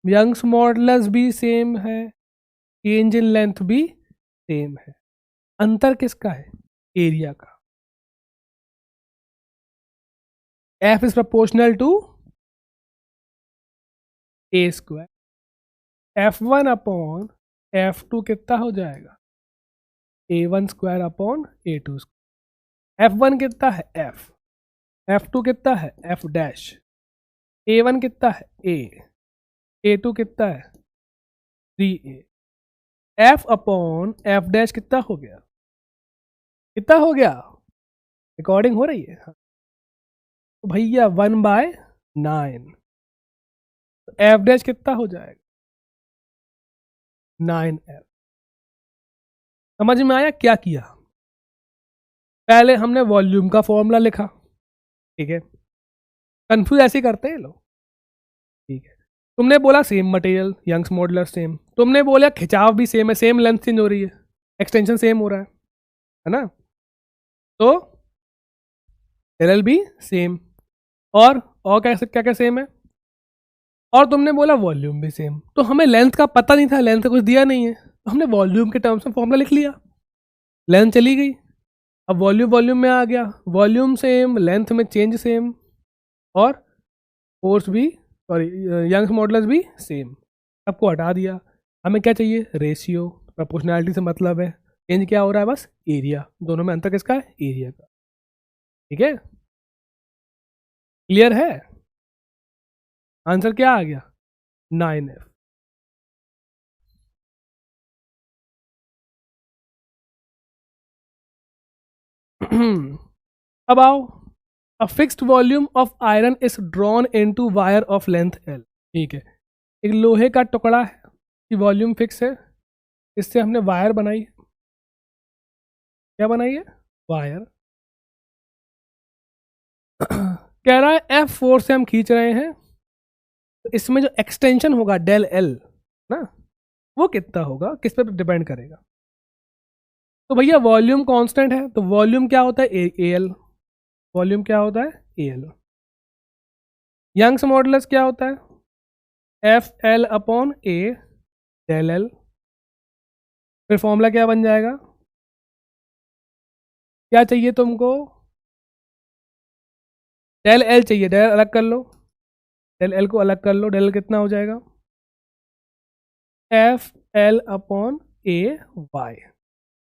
[SPEAKER 1] यंग्स मॉडुलस भी सेम है, चेंज इन लेंथ भी सेम है। अंतर किसका है, एरिया का। F is proportional to A², F1 upon F2 कितना हो जाएगा, A1² अपॉन A2²। F1 कितना है F, F2 कितना है F डैश, A1 कितना है A, A2 कितना है 3A। F upon F dash कितना हो गया, कितना हो गया, रिकॉर्डिंग हो रही है, तो भैया 1/9, तो F डैश कितना हो जाएगा 9F। समझ में आया क्या किया, पहले हमने वॉल्यूम का फॉर्मूला लिखा, ठीक है, कंफ्यूज ऐसे ही करते हैं लोग। ठीक है, तुमने बोला same material, Young's modulus same, तुमने बोला खिंचाव भी सेम है, सेम लेंथ चेंज हो रही है, एक्सटेंशन सेम हो रहा है ना, तो LL भी सेम, और क्या क्या सेम है, और तुमने बोला वॉल्यूम भी सेम। तो हमें लेंथ का पता नहीं था, लेंथ कुछ दिया नहीं है, तो हमने वॉल्यूम के टर्म्स में फॉर्मूला लिख लिया, लेंथ चली गई, अब वॉल्यूम में आ गया, वॉल्यूम सेम, लेंथ में चेंज सेम, और फोर्स भी, सॉरी यंग्स मॉडुलस भी सेम, सबको हटा दिया। हमें क्या चाहिए, रेशियो, प्रोपोर्शनैलिटी से मतलब है, चेंज क्या हो रहा है, बस एरिया, दोनों में अंतर किसका है, एरिया का। ठीक है, क्लियर है, आंसर क्या आ गया 9F। अब आओ, a fixed volume of iron is drawn into wire of length L। ठीक है, एक लोहे का टुकड़ा है, कि वॉल्यूम फिक्स है, इससे हमने वायर बनाई, क्या बनाई है, वायर। कह रहा है F फोर्स से हम खींच रहे हैं, तो इसमें जो एक्सटेंशन होगा del L ना, वो कितना होगा, किस पे डिपेंड करेगा। तो भैया वॉल्यूम कांस्टेंट है, तो वॉल्यूम क्या होता है AL, वॉल्यूम क्या होता है AL। यंग्स मॉडुलस क्या होता है FL upon A del L। फिर फॉर्मूला क्या बन जाएगा, क्या चाहिए तुमको, del L चाहिए, del अलग कर लो, del L को अलग कर लो, del कितना हो जाएगा FL upon AY,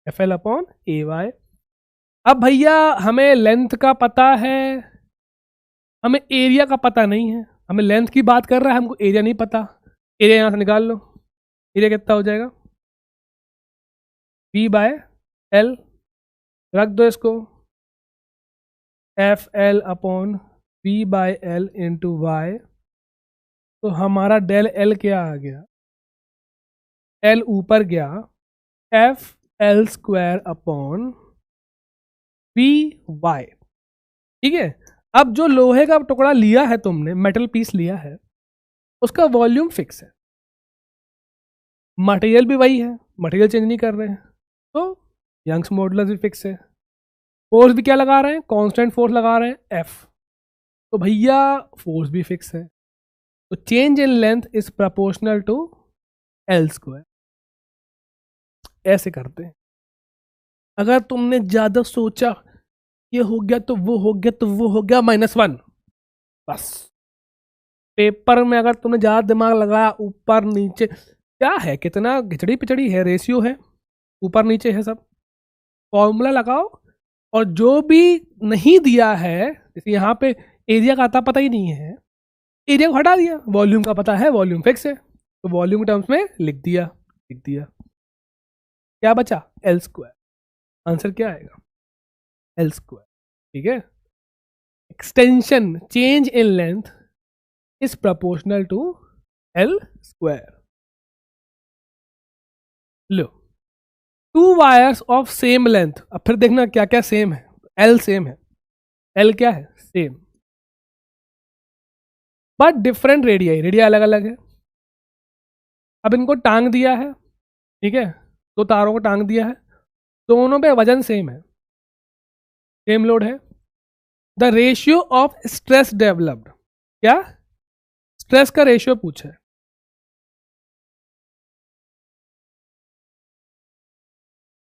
[SPEAKER 1] FL upon AY। अब भैया हमें लेंथ का पता है, हमें एरिया का पता नहीं है, हमें लेंथ की बात कर रहा है, हमको एरिया नहीं पता, एरिया यहाँ से निकाल लो, एरिया कितना हो जाएगा V/L, रख दो इसको, FL upon V/L into Y, तो हमारा del L क्या आ गया, L ऊपर गया, FL² अपॉन VY। ठीक है, अब जो लोहे का टुकड़ा लिया है तुमने, मेटल पीस लिया है, उसका वॉल्यूम फिक्स है, मटेरियल भी वही है, मटेरियल चेंज नहीं कर रहे हैं, तो यंग्स मॉडुलस भी फिक्स है। फोर्स भी क्या लगा रहे हैं, कांस्टेंट फोर्स लगा रहे हैं एफ, तो भैया फोर्स भी फिक्स है, तो change in length is proportional to L square. ऐसे करते हैं। अगर तुमने ज्यादा सोचा ये हो गया तो वो हो गया तो वो हो गया -1, बस पेपर में अगर तुमने ज्यादा दिमाग लगाया ऊपर नीचे, क्या है कितना खिचड़ी पिचड़ी है, रेशियो है, ऊपर नीचे है सब, फॉर्मूला लगाओ। और जो भी नहीं दिया है, जैसे यहाँ पे एरिया का आता पता ही नहीं है, एरिया को हटा दिया, वॉल्यूम का पता है, वॉल्यूम फिक्स है, तो वॉल्यूम टर्म्स में लिख दिया। क्या बचा, एल स्क्वायर। आंसर क्या आएगा, एल स्क्वायर। ठीक है, extension change in length is proportional to L square. लो, 2 वायर्स ऑफ सेम लेंथ, अब फिर देखना क्या क्या सेम है, एल सेम है, एल क्या है, same, but different radii, radii अलग अलग है। अब इनको टांग दिया है, ठीक है, 2 तारों को टांग दिया है, दोनों पे वजन सेम है, सेम लोड है। The ratio of stress developed, क्या स्ट्रेस का रेशियो पूछा है।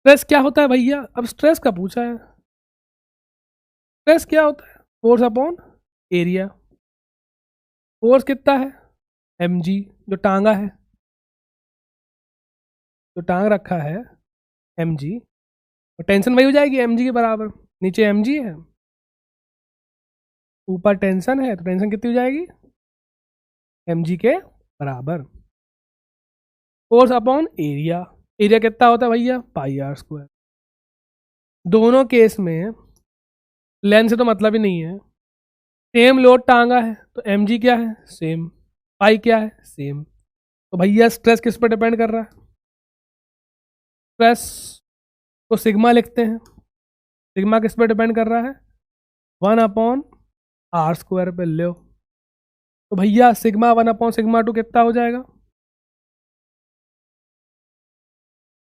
[SPEAKER 1] स्ट्रेस क्या होता है भैया, अब स्ट्रेस का पूछा है, स्ट्रेस क्या होता है, फोर्स अपॉन एरिया। फोर्स कितना है, mg, जो टांगा है, जो टांग रखा है mg, और टेंशन वही हो जाएगी mg के बराबर, नीचे mg है, ऊपर टेंशन है, तो टेंशन कितनी हो जाएगी, mg के बराबर। फोर्स अपॉन एरिया, एरिया कितना होता है भैया, पाई आर स्क्वायर। दोनों केस में लेंथ से तो मतलब ही नहीं है, सेम लोड टांगा है तो mg क्या है, सेम, पाई क्या है, सेम, तो भैया स्ट्रेस किस पर डिपेंड कर रहा है, स्ट्रेस को सिग्मा लिखते हैं, सिग्मा किस पर डिपेंड कर रहा है, 1/r स्क्वायर पे लो, तो भैया सिग्मा 1/σ2 कितना हो जाएगा,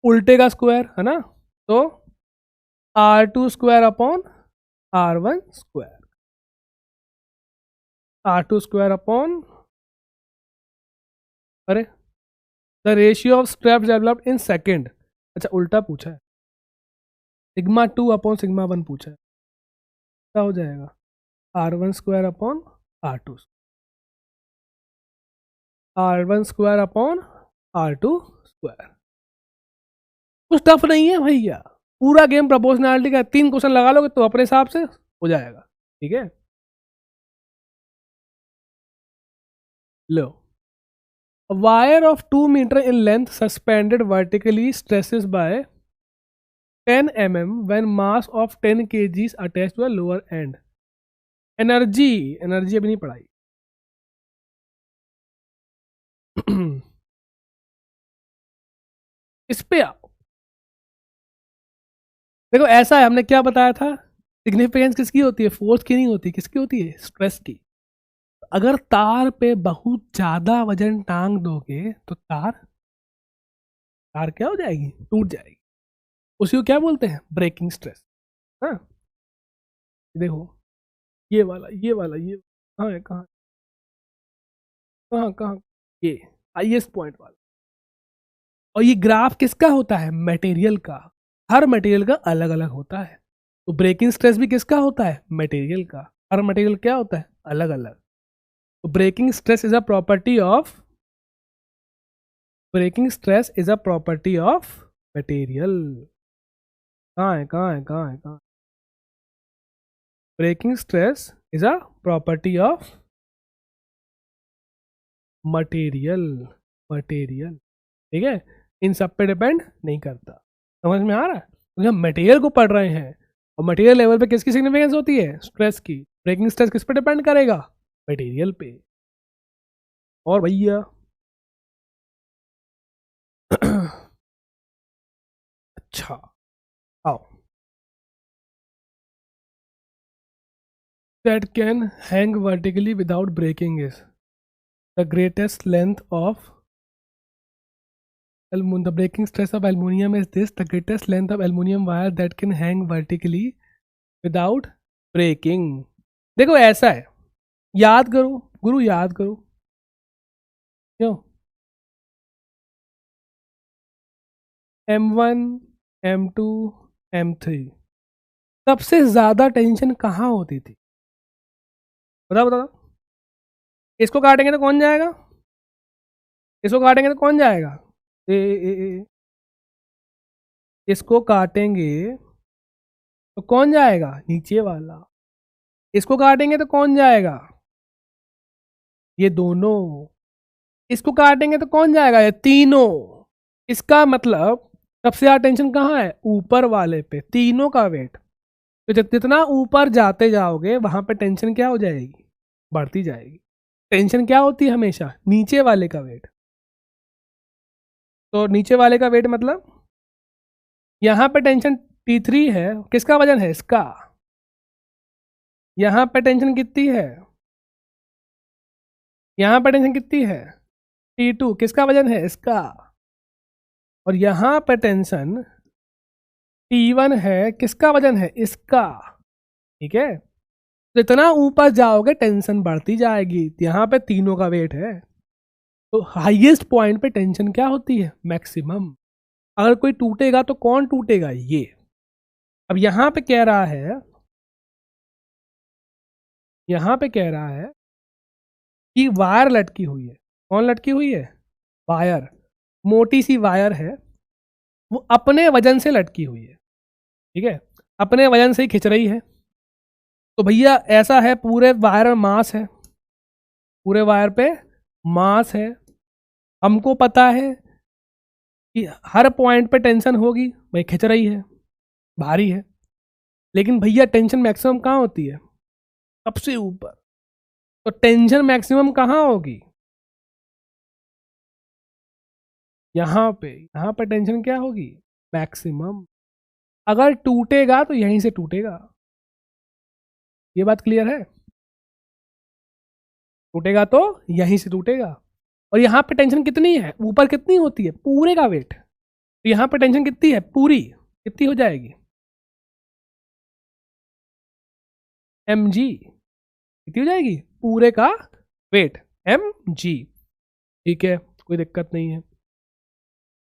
[SPEAKER 1] उल्टे का स्क्वायर है ना, तो r2 square upon r1 square, r2 square upon, अरे the ratio of stress developed in second, अच्छा उल्टा पूछा है, σ2/σ1 पूछा है, क्या हो जाएगा, r1 square upon r2, r1 square upon r2 square. कुछ टफ नहीं है भैया, पूरा गेम प्रोपोर्शनैलिटी का, 3 क्वेश्चन लगा लोगे तो अपने हिसाब से हो जाएगा। ठीक है, लो, wire of 2 metre in length suspended vertically stresses by 10 mm when mass of 10 kg attached to a lower end। Energy, energy अभी नहीं पढ़ाई। इस पे आओ, देखो ऐसा है, हमने क्या बताया था, सिग्निफिकेंस किसकी होती है, फोर्स की नहीं होती, किसकी होती है, स्ट्रेस की। अगर तार पे बहुत ज्यादा वजन टांग दोगे तो तार तार क्या हो जाएगी, टूट जाएगी, उसी को क्या बोलते हैं, ब्रेकिंग स्ट्रेस। हाँ देखो, ये वाला ये कहाँ है, कहाँ कहाँ कहाँ, ये हाईएस्ट पॉइंट वाला। और ये ग्राफ किसका होता है, मटेरियल का, हर मटेरियल का अलग अलग होता है, तो ब्रेकिंग स्ट्रेस भी किसका होता है, मटेरियल का, हर मटेरियल क्या होता है, अलग अलग। तो breaking stress is a property of, breaking stress is a property of material. कहाँ है, कहाँ है, कहाँ है, कहाँ, breaking stress is a property of material, material. ठीक है, इन सब पे डिपेंड नहीं करता, समझ में आ रहा है, क्योंकि हम मटेरियल को पढ़ रहे हैं, और मटेरियल लेवल पे किसकी सिग्निफिकेंस होती है, स्ट्रेस की। ब्रेकिंग स्ट्रेस किस पे डिपेंड करेगा, मटेरियल पे। और भैया अच्छा आओ, that can hang vertically without breaking is the greatest length of the breaking stress of aluminium is this, the greatest length of aluminium wire that can hang vertically without breaking. देखो ऐसा है, याद करो गुरु, याद करो क्यों, M1 M2 M3 सबसे ज्यादा टेंशन कहाँ होती थी? बताओ बताओ। इसको काटेंगे तो कौन जाएगा? इसको काटेंगे तो कौन जाएगा? ए। इसको काटेंगे तो कौन जाएगा? नीचे वाला। इसको काटेंगे तो कौन जाएगा? ये दोनों। इसको काटेंगे तो कौन जाएगा? ये तीनों। इसका मतलब सबसे ज्यादा टेंशन कहाँ है? ऊपर वाले पे, तीनों का वेट। तो जितना ऊपर जाते जाओगे वहां पे टेंशन क्या हो जाएगी? बढ़ती जाएगी। टेंशन क्या होती है हमेशा? नीचे वाले का वेट। तो नीचे वाले का वेट मतलब यहां पे टेंशन T3 है, किसका वजन है? इसका। यहां पे टेंशन कितनी है? यहां पे टेंशन कितनी है? T2, किसका वजन है? इसका। और यहां पे टेंशन T1 है, किसका वजन है? इसका। ठीक है, तो इतना ऊपर जाओगे टेंशन बढ़ती जाएगी। यहाँ पे तीनों का वेट है, तो हाईएस्ट पॉइंट पे टेंशन क्या होती है? मैक्सिमम। अगर कोई टूटेगा तो कौन टूटेगा? ये। अब यहाँ पे कह रहा है, यहाँ पे कह रहा है कि वायर लटकी हुई है। कौन लटकी हुई है? वायर। मोटी सी वायर है, वो अपने वजन से लटकी हुई है। ठीक है, अपने वजन से ही खिंच रही है। तो भैया ऐसा है, पूरे वायर में मास है, पूरे वायर पे मास है। हमको पता है कि हर पॉइंट पे टेंशन होगी, भाई खिंच रही है, भारी है। लेकिन भैया टेंशन मैक्सिमम कहाँ होती है? सबसे ऊपर। तो टेंशन मैक्सिमम कहाँ होगी? यहाँ पे। यहाँ पे टेंशन क्या होगी? मैक्सिमम। अगर टूटेगा तो यहीं से टूटेगा। ये बात क्लियर है? टूटेगा तो यहीं से टूटेगा। और यहाँ पे टेंशन कितनी है? ऊपर कितनी होती है? पूरे का वेट। तो यहाँ पे टेंशन कितनी है? पूरी कितनी हो जाएगी? mg। कितनी हो जाएगी? पूरे का वेट mg। ठीक है, कोई दिक्कत नहीं है।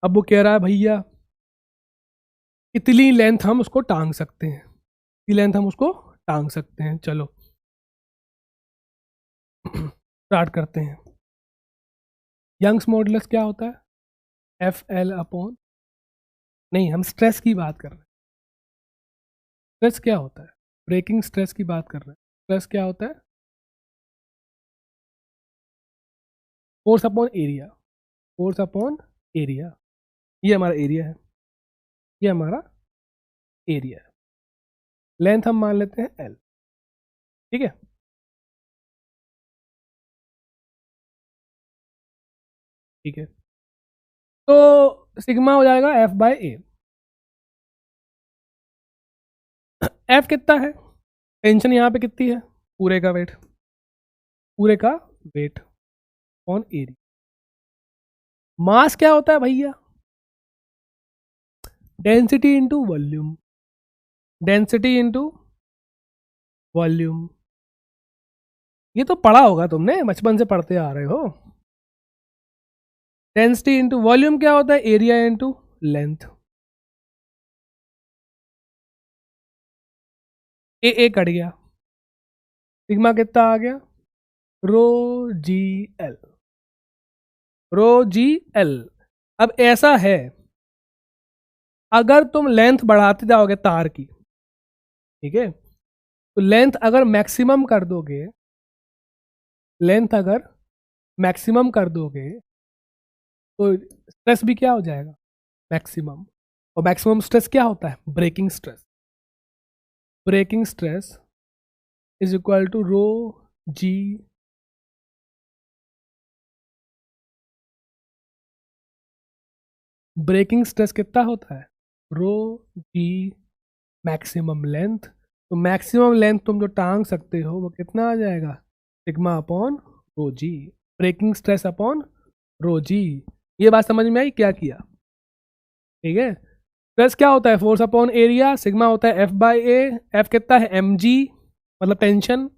[SPEAKER 1] अब वो कह रहा है भैया इतनी लेंथ हम उसको टांग सकते हैं, इतनी लेंथ हम उसको टांग सकते हैं। चलो स्टार्ट करते हैं। यंग्स मॉडुलस क्या होता है? FL अपॉन, नहीं हम स्ट्रेस की बात कर रहे हैं। स्ट्रेस क्या होता है? ब्रेकिंग स्ट्रेस की बात कर रहे हैं। स्ट्रेस क्या होता है? Force upon area. Force upon area. ये हमारा एरिया है, ये हमारा एरिया है। लेंथ हम मान लेते हैं L। ठीक है, ठीक है। तो सिग्मा हो जाएगा F/A। F कितना है? टेंशन यहाँ पे कितनी है? पूरे का वेट, पूरे का वेट ऑन एरिया। मास क्या होता है भैया? Density into volume. Density into volume. ये तो पढ़ा होगा तुमने, बचपन से पढ़ते आ रहे हो। डेंसिटी इंटू वॉल्यूम क्या होता है? Area into length. A cut गया, सिग्मा कितना आ गया? Rho g L. Rho g L. अब ऐसा है, अगर तुम लेंथ बढ़ाते जाओगे तार की, ठीक है, तो लेंथ अगर मैक्सिमम कर दोगे, लेंथ अगर मैक्सिमम कर दोगे तो स्ट्रेस भी क्या हो जाएगा? मैक्सिमम। और मैक्सिमम स्ट्रेस क्या होता है? Breaking stress. Breaking stress is equal to rho G. Breaking stress कितना होता है? Rho G maximum length. तो मैक्सिमम लेंथ तुम जो टांग सकते हो वो कितना आ जाएगा? Sigma upon rho G. Breaking stress upon rho G. ये बात समझ में आई क्या किया? ठीक है, स्ट्रेस क्या होता है, फोर्स अपॉन एरिया, सिग्मा होता है F/A, F कितना है mg मतलब टेंशन,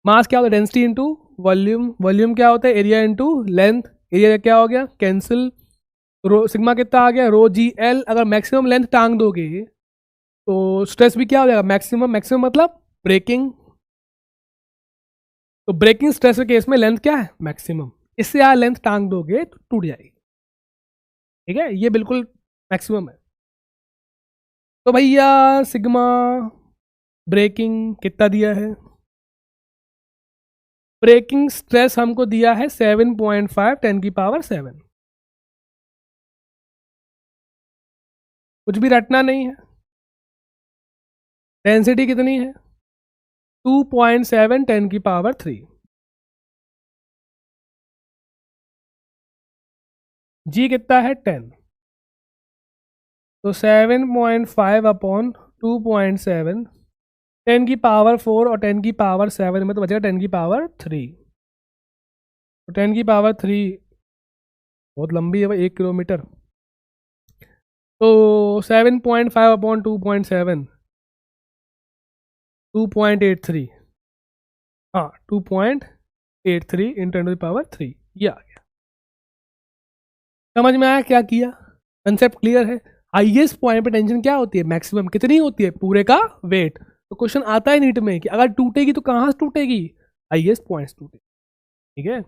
[SPEAKER 1] मास क्या होता है डेंसिटी इंटू वॉल्यूम, वॉल्यूम क्या होता है एरिया इंटू लेंथ, एरिया क्या हो गया कैंसिल, रो सिग्मा कितना आ गया रो जी एल। अगर मैक्सिमम लेंथ टांग दोगे तो स्ट्रेस भी क्या हो जाएगा मैक्सिमम, मैक्सिमम मतलब ब्रेकिंग, तो ब्रेकिंग स्ट्रेस के केस में लेंथ क्या है मैक्सिमम, इससे यार लेंथ टांग दोगे तो टूट जाएगी, ठीक है, ये बिल्कुल मैक्सिमम है। तो भैया सिग्मा ब्रेकिंग कितना दिया है, ब्रेकिंग स्ट्रेस हमको दिया है 7.5 10⁻⁷, कुछ भी रटना नहीं है। डेंसिटी कितनी है 2.7 10⁻3, जी कितना है 10, तो 7.5 अपॉन 2.7, 10⁻4 और 10⁻7 में तो बचेगा 10⁻3, तो 10⁻3 बहुत लंबी है भाई 1 किलोमीटर, तो 7.5 अपॉन 2.7 2.83, हाँ 2.83 इंटू 10⁻3, ये आ गया। समझ में आया क्या किया, कंसेप्ट क्लियर है। हाईएस्ट पॉइंट पे टेंशन क्या होती है मैक्सिमम कितनी होती है पूरे का वेट, तो क्वेश्चन आता है नीट में कि अगर टूटेगी तो कहाँ से टूटेगी, हाईएस्ट पॉइंट्स टूटेगी, ठीक है।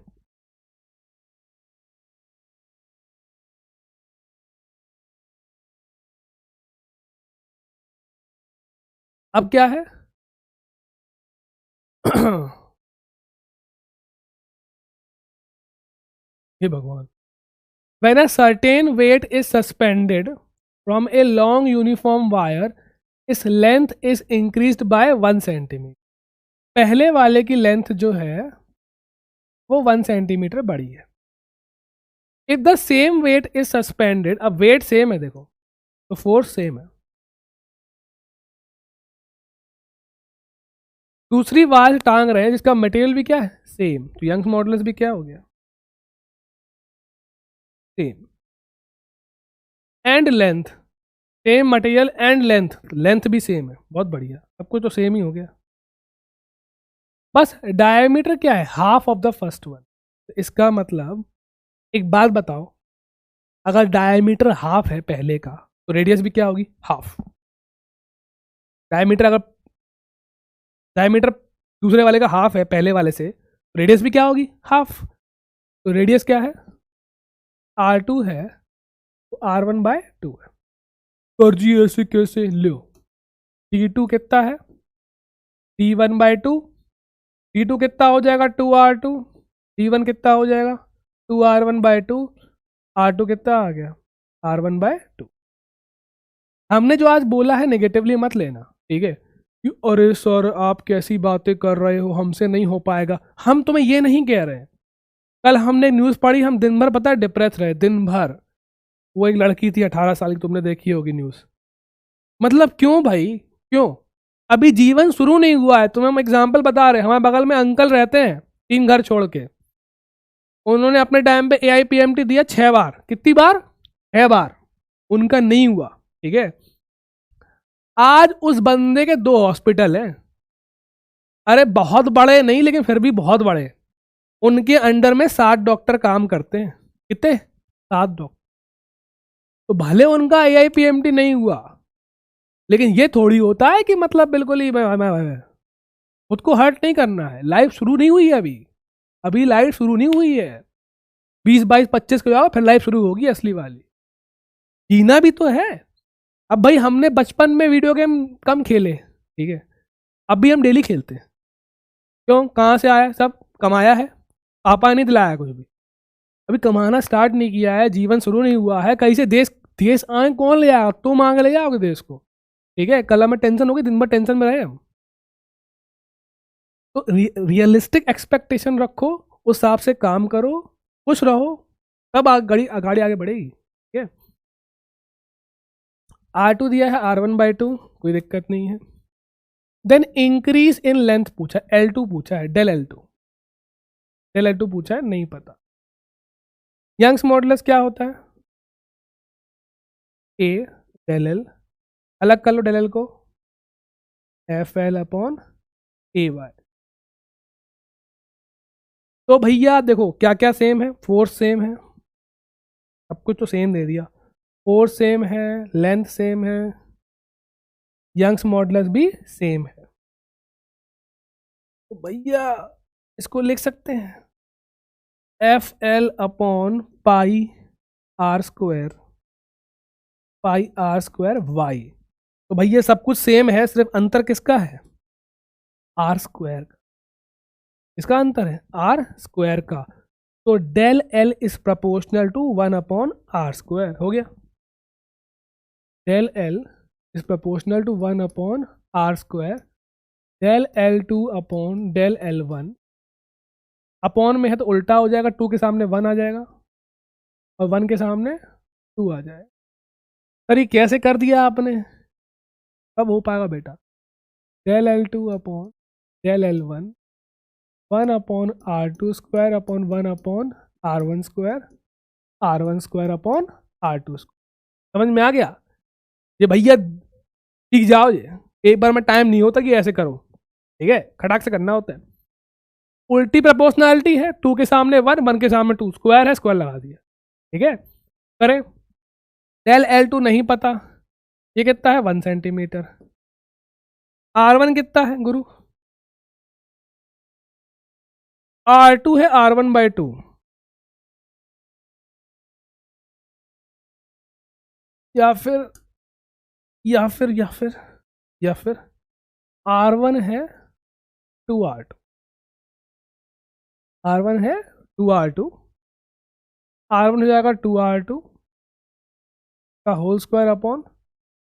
[SPEAKER 1] अब क्या है हे भगवान, when a certain weight is suspended from a long uniform wire its length is increased by 1 cm, पहले वाले की लेंथ जो है वो 1 सेंटीमीटर बढ़ी है। If the same weight is suspended, अब वेट सेम है देखो तो फोर्स सेम है, दूसरी वायर टांग रहे हैं जिसका मटेरियल भी क्या है सेम, तो यंग्स मॉडुलस भी क्या हो गया same, and length same material and length, length भी सेम है, बहुत बढ़िया, सब कुछ तो सेम ही हो गया। बस डायमीटर क्या है half of the first one, इसका मतलब एक बात बताओ, अगर डायमीटर हाफ है पहले का तो रेडियस भी क्या होगी हाफ, डायमीटर अगर डायमीटर दूसरे वाले का हाफ है पहले वाले से, रेडियस भी क्या होगी हाफ, तो रेडियस क्या है R2 है तो R1/2 है, और जी ऐसे कैसे लो, T2 कितना है T1/2, T2 कितना हो जाएगा 2R2, T1 कितना हो जाएगा 2R1/2, R2 कितना आ गया R1/2। हमने जो आज बोला है नेगेटिवली मत लेना, ठीक है, कि अरे सर आप कैसी बातें कर रहे हो हमसे नहीं हो पाएगा, हम तुम्हें ये नहीं कह रहे हैं, कल हमने न्यूज़ पढ़ी हम दिन भर पता है डिप्रेस रहे दिन भर, वो एक लड़की थी 18 साल की, तुमने देखी होगी न्यूज़, मतलब क्यों भाई क्यों, अभी जीवन शुरू नहीं हुआ है, तुम्हें हम एग्जाम्पल बता रहे हैं, हमारे बगल में अंकल रहते हैं 3 घर छोड़ के, उन्होंने अपने टाइम पे AIPMT दिया 6 बार, कितनी बार 6 बार, उनका नहीं हुआ, ठीक है। आज उस बंदे के 2 हॉस्पिटल हैं, अरे बहुत बड़े नहीं लेकिन फिर भी बहुत बड़े, उनके अंडर में 7 डॉक्टर काम करते हैं, कितने 7 डॉक्टर, तो भले उनका AIPMT नहीं हुआ लेकिन ये थोड़ी होता है कि मतलब बिल्कुल ही खुद को हर्ट नहीं करना है, लाइफ शुरू नहीं हुई है अभी, अभी लाइफ शुरू नहीं हुई है, 20 22 25 को जाओ फिर लाइफ शुरू होगी असली वाली, जीना भी तो है। अब भाई हमने बचपन में वीडियो गेम कम खेले, ठीक है, अब भी हम डेली खेलते हैं, क्यों कहाँ से आया सब कमाया है, पापा नहीं दिलाया कुछ भी, अभी कमाना स्टार्ट नहीं किया है, जीवन शुरू नहीं हुआ है, कहीं से देश देश आए कौन ले आएगा, तुम आगे ले जाओगे देश को, ठीक है, कल हमें टेंशन होगी दिन भर टेंशन में रहे हम, तो रियलिस्टिक एक्सपेक्टेशन रखो, उस हिसाब से काम करो, खुश रहो, तब गाड़ी आगे बढ़ेगी, ठीक है। R2 दिया है R1/2, कोई दिक्कत नहीं है। देन इंक्रीज इन लेंथ पूछा, L2 पूछा है, डेल L2 पूछा है, नहीं पता। यंग्स मॉडुलस क्या होता है A डेल एल, अलग कर लो डेल एल को, एफ एल अपॉन ए वाई। तो भैया देखो क्या क्या सेम है, फोर्स सेम है, सब कुछ तो सेम दे दिया, फोर्स सेम है, लेंथ सेम है, यंग्स मॉडुलस भी सेम है। तो भैया इसको लिख सकते हैं F L upon pi R square, pi R square Y. तो भैया सब कुछ सेम है, सिर्फ अंतर किसका है, आर स्क्वायर का। इसका अंतर है आर स्क्वायर का। तो del L is proportional to 1 upon R square, हो गया। Del L is proportional to 1 upon R square, del L two upon del L one. Upon में है तो उल्टा हो जाएगा, 2 के सामने 1 आ जाएगा और 1 के सामने 2 आ जाएगा। सर ये कैसे कर दिया आपने, कब हो पाएगा बेटा। Del L two upon del L one, 1 upon R2 square upon 1 upon R1 square, R1 square upon R2 square. समझ में आ गया। ये भैया सीख जाओ, ये एक बार में टाइम नहीं होता कि ऐसे करो, ठीक है, खटाक से करना होता है। उल्टी प्रोपोर्शनैलिटी है, 2 के सामने 1, 1 के सामने 2, स्क्वायर है, स्क्वायर लगा दिया, ठीक है। करें, डेल एल टू नहीं पता, ये कितना है 1 सेंटीमीटर, R1 कितना है गुरु, R2 है R1/2, या फिर या फिर या फिर या फिर R1 है 2R2, R1 है 2R2, R1 हो जाएगा 2R2 का होल स्क्वायर अपॉन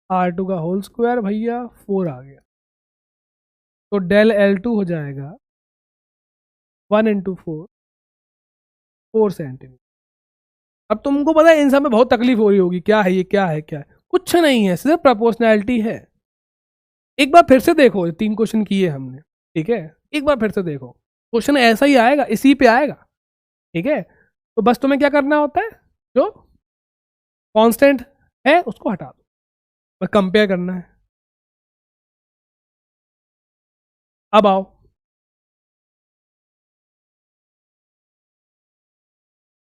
[SPEAKER 1] R2 का होल स्क्वायर, भैया 4 आ गया। तो डेल L2 हो जाएगा 1 इंटू 4, 4 सेंटीमीटर। अब तुमको पता है इन सब में बहुत तकलीफ हो रही होगी, क्या है ये, क्या है क्या है, कुछ नहीं है, सिर्फ प्रोपोर्शनैलिटी है। एक बार फिर से देखो, 3 क्वेश्चन किए हमने, ठीक है, एक बार फिर से देखो, क्वेश्चन ऐसा ही आएगा, इसी पे आएगा, ठीक है। तो बस तुम्हें क्या करना होता है, जो कांस्टेंट है उसको हटा दो, बस कंपेयर करना है। अब आओ,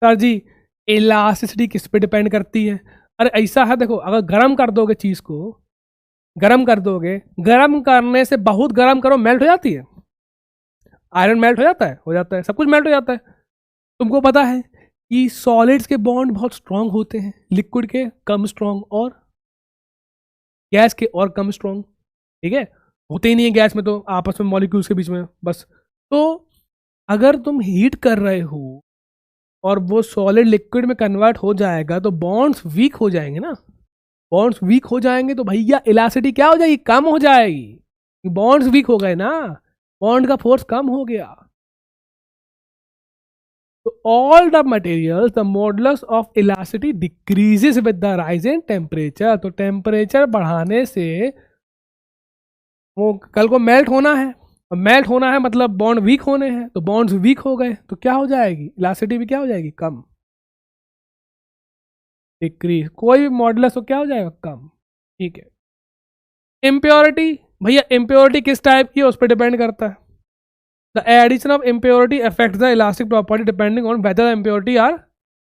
[SPEAKER 1] सर जी इलास्टिसिटी किस पे डिपेंड करती है। अरे ऐसा है, देखो अगर गर्म कर दोगे चीज को, गर्म कर दोगे, गर्म करने से बहुत गर्म करो, मेल्ट हो जाती है, आयरन मेल्ट हो जाता है, सब कुछ मेल्ट हो जाता है। तुमको पता है कि सॉलिड्स के बॉन्ड बहुत स्ट्रांग होते हैं, लिक्विड के कम स्ट्रांग और गैस के और कम स्ट्रांग, ठीक है, होते ही नहीं है गैस में तो आपस में मॉलिक्यूल्स के बीच में बस। तो अगर तुम हीट कर रहे हो और वो सॉलिड लिक्विड में कन्वर्ट हो जाएगा तो बॉन्ड्स वीक हो जाएंगे ना, बॉन्ड्स वीक हो जाएंगे तो भैया इलास्टिसिटी क्या हो जाएगी, कम हो जाएगी। बॉन्ड्स वीक हो गए ना, बॉन्ड का फोर्स कम हो गया। तो all the materials the modulus of elasticity decreases with the rise in temperature। तो टेम्परेचर बढ़ाने से वो कल को मेल्ट होना है, और मेल्ट होना है मतलब बॉन्ड वीक होने हैं, तो बॉन्ड्स वीक हो गए तो क्या हो जाएगी, इलास्टिसिटी भी क्या हो जाएगी, कम, डिक्रीज। कोई भी मॉडुलस तो क्या हो जाएगा, कम, ठीक है। इम्प्योरिटी, भैया इम्प्योरिटी किस टाइप की है उस पर डिपेंड करता है। The addition of impurity affects the elastic property depending on whether the impurity are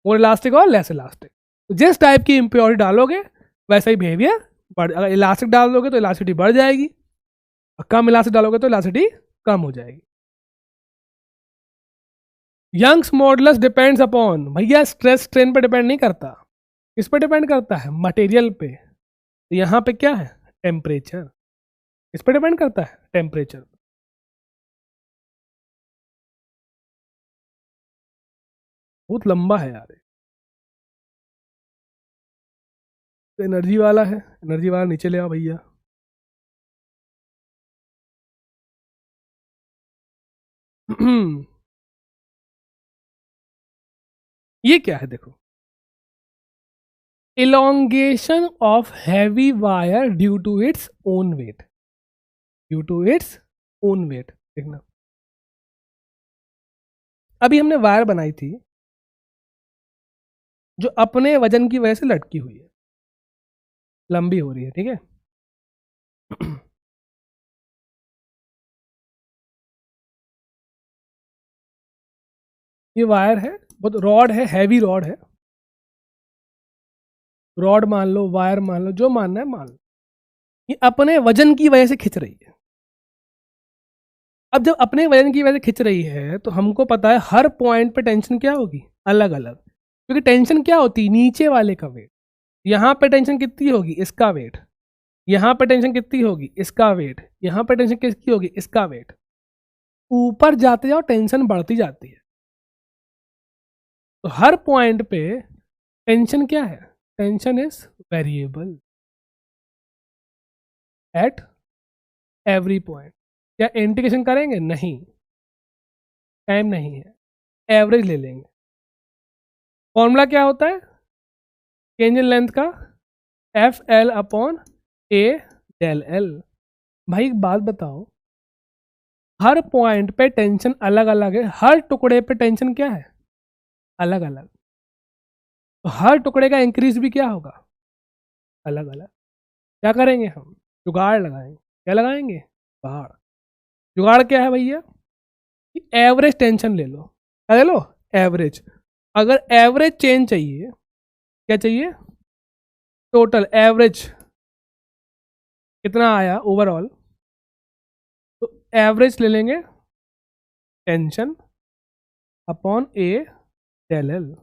[SPEAKER 1] more elastic or less elastic। तो जिस टाइप की impurity डालोगे वैसा ही बिहेवियर बढ़, अगर इलास्टिक डालोगे तो इलास्टिसिटी बढ़ जाएगी, और कम इलास्टिक डालोगे तो इलास्टिसिटी कम हो जाएगी। यंग्स मॉडुलस डिपेंड्स अपॉन, भैया स्ट्रेस स्ट्रेन पे डिपेंड नहीं करता, किस पे डिपेंड करता है, मटेरियल पे। तो यहाँ पे क्या है, टेम्परेचर, किस पे डिपेंड करता है, टेम्परेचर। बहुत लंबा है यार, तो एनर्जी वाला है, एनर्जी वाला नीचे ले आओ भैया। ये क्या है देखो, elongation of heavy wire due to its own weight, due to its own weight। देखना, अभी हमने वायर बनाई थी जो अपने वजन की वजह से लटकी हुई है, लंबी हो रही है, ठीक है। ये वायर है, बहुत रॉड है, हैवी रॉड है, रॉड मान लो, वायर मान लो, जो मानना है मान लो। ये अपने वजन की वजह से खिंच रही है। अब जब अपने वजन की वजह से खिंच रही है तो हमको पता है हर पॉइंट पे टेंशन क्या होगी, अलग अलग। क्योंकि टेंशन क्या होती है, नीचे वाले का वेट। यहाँ पे टेंशन कितनी होगी, इसका वेट। यहाँ पे टेंशन कितनी होगी, इसका वेट। यहाँ पे टेंशन किसकी होगी, इसका वेट। ऊपर जाते जाओ टेंशन बढ़ती जाती है। तो हर पॉइंट पे टेंशन क्या है, tension is variable at every point. क्या इंटीग्रेशन करेंगे, नहीं, टाइम नहीं है, एवरेज ले लेंगे। फॉर्मूला क्या होता है चेंज इन लेंथ का, F L upon A del L. भाई एक बात बताओ, हर पॉइंट पे टेंशन अलग अलग है, हर टुकड़े पे टेंशन क्या है, अलग अलग। तो हर टुकड़े का इंक्रीज भी क्या होगा, अलग अलग। क्या करेंगे हम, जुगाड़ लगाएंगे। क्या लगाएंगे, जुगाड़। जुगाड़ क्या है भैया, एवरेज टेंशन ले लो। क्या ले लो, एवरेज। अगर एवरेज चेंज चाहिए, क्या चाहिए, टोटल एवरेज कितना आया ओवरऑल, तो एवरेज ले लेंगे tension upon A del L.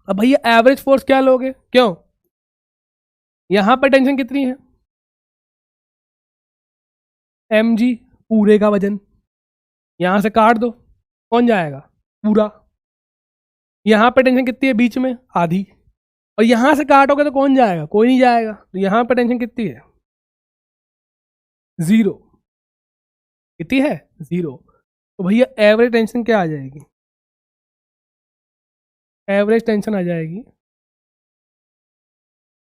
[SPEAKER 1] अब भैया एवरेज फोर्स क्या लोगे, क्यों, यहां पर टेंशन कितनी है, एम जी, पूरे का वजन। यहां से काट दो, कौन जाएगा, पूरा। यहां पर टेंशन कितनी है, बीच में आधी। और यहां से काटोगे तो कौन जाएगा, कोई नहीं जाएगा। तो यहां पर टेंशन कितनी है, जीरो। कितनी है, जीरो। तो भैया एवरेज टेंशन क्या आ जाएगी, एवरेज टेंशन आ जाएगी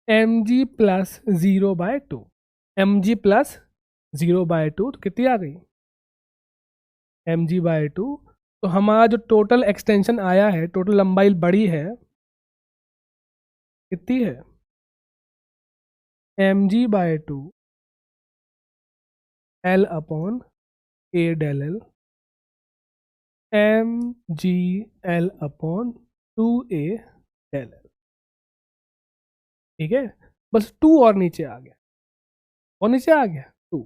[SPEAKER 1] M G plus zero by two. M G plus zero by two, तो कितनी आ गई, एम जी बाय टू। तो हमारा जो टोटल एक्सटेंशन आया है, टोटल लंबाई बड़ी है, कितनी है, M G by two L upon A del L, M G L upon two A del L. ठीक है, बस टू और नीचे आ गया, और नीचे आ गया टू,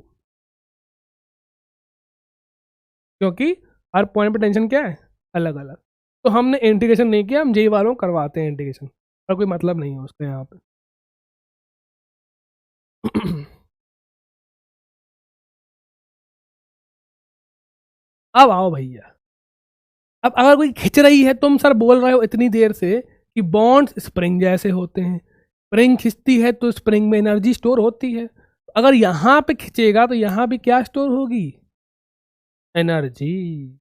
[SPEAKER 1] क्योंकि हर पॉइंट पे टेंशन क्या है, अलग अलग। तो हमने इंटीग्रेशन नहीं किया, हम जेई वालों को करवाते हैं इंटीग्रेशन, पर कोई मतलब नहीं है उसका यहाँ पे। अब आओ भैया, अब अगर कोई खिंच रही है, तुम सर बोल रहे हो इतनी देर से कि बॉन्ड्स स्प्रिंग जैसे होते हैं, स्प्रिंग खिंचती है तो स्प्रिंग में एनर्जी स्टोर होती है। अगर यहाँ पे खिंचेगा तो यहाँ भी क्या स्टोर होगी, एनर्जी।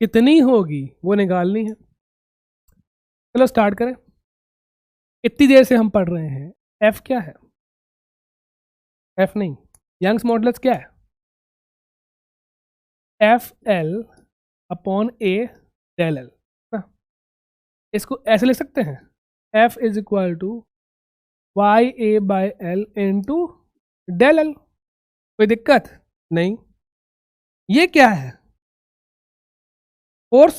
[SPEAKER 1] कितनी होगी वो निकालनी है। चलो स्टार्ट करें। इतनी देर से हम पढ़ रहे हैं, एफ क्या है, एफ नहीं, यंग्स मॉडुलस क्या है, F L upon A del L ना। इसको ऐसे लिख सकते हैं, F is equal to Y A by L into del L. कोई दिक्कत नहीं। ये क्या है, फोर्स।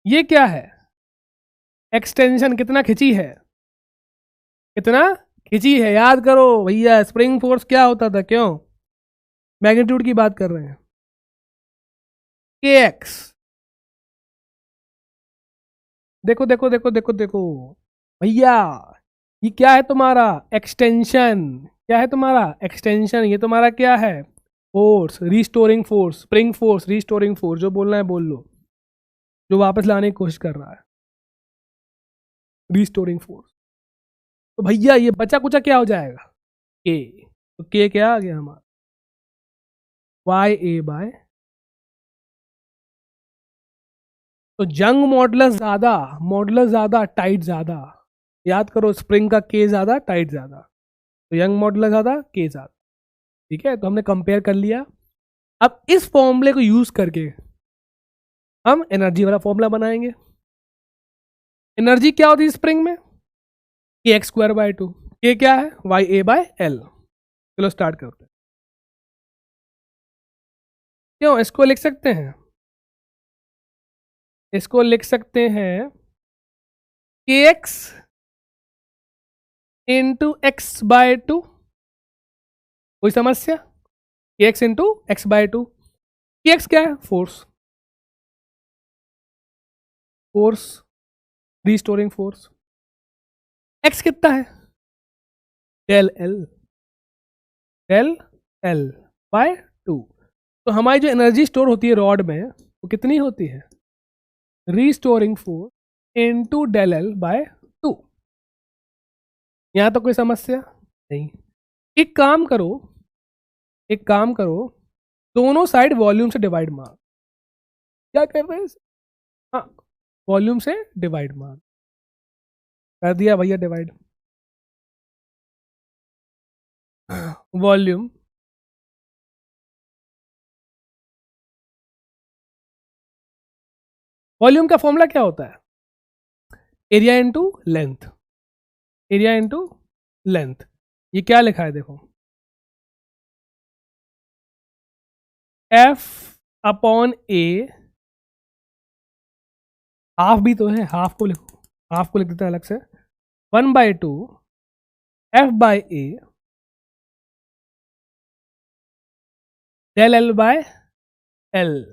[SPEAKER 1] ये क्या है, एक्सटेंशन। कितना खिंची है, कितना खिंची है, याद करो भैया, स्प्रिंग फोर्स क्या होता था, क्यों, मैग्नीट्यूड की बात कर रहे हैं, के एक्स। देखो देखो देखो देखो देखो भैया, ये क्या है तुम्हारा, एक्सटेंशन। क्या है तुम्हारा, एक्सटेंशन। ये तुम्हारा क्या है, force, restoring force, spring force, restoring force, जो बोलना है बोल लो, जो वापस लाने की कोशिश कर रहा है, रिस्टोरिंग फोर्स। तो भैया ये बचा कुचा क्या हो जाएगा, के। तो के क्या आ गया हमारा, वाई ए बाय। तो यंग मॉडुलस ज्यादा, मॉडुलस ज्यादा, टाइट ज्यादा। याद करो, स्प्रिंग का के ज्यादा, टाइट ज्यादा। तो यंग मॉडुलस ज्यादा, के ज्यादा। ठीक है, तो हमने कंपेयर कर लिया। अब इस फॉर्मूले को यूज करके हम एनर्जी वाला फॉर्मूला बनाएंगे। एनर्जी क्या होती है स्प्रिंग में, के एक्स स्क्वायर बाय 2, के क्या है वाई ए बाय एल। चलो स्टार्ट करते हैं। क्यों, इसको लिख सकते हैं, इसको लिख सकते हैं के एक्स इंटू एक्स बाय 2, कोई समस्या, के एक्स इंटू एक्स बाय 2, के एक्स क्या है force, force restoring force, X कितना है del L, del L by 2। तो हमारी जो एनर्जी स्टोर होती है रॉड में वो कितनी होती है, restoring force into del L by 2। यहां तो कोई समस्या नहीं। एक काम करो, एक काम करो, दोनों साइड वॉल्यूम से डिवाइड मार। क्या कर रहे हैं, हाँ वॉल्यूम से डिवाइड मार, कर दिया भैया डिवाइड। वॉल्यूम वॉल्यूम का फॉर्मूला क्या होता है, area into length, area into length. ये क्या लिखा है देखो, एफ अपॉन ए, हाफ भी तो है, हाफ को लिखो, हाफ को लिख देते हैं अलग से, 1/2 F by A del L by L.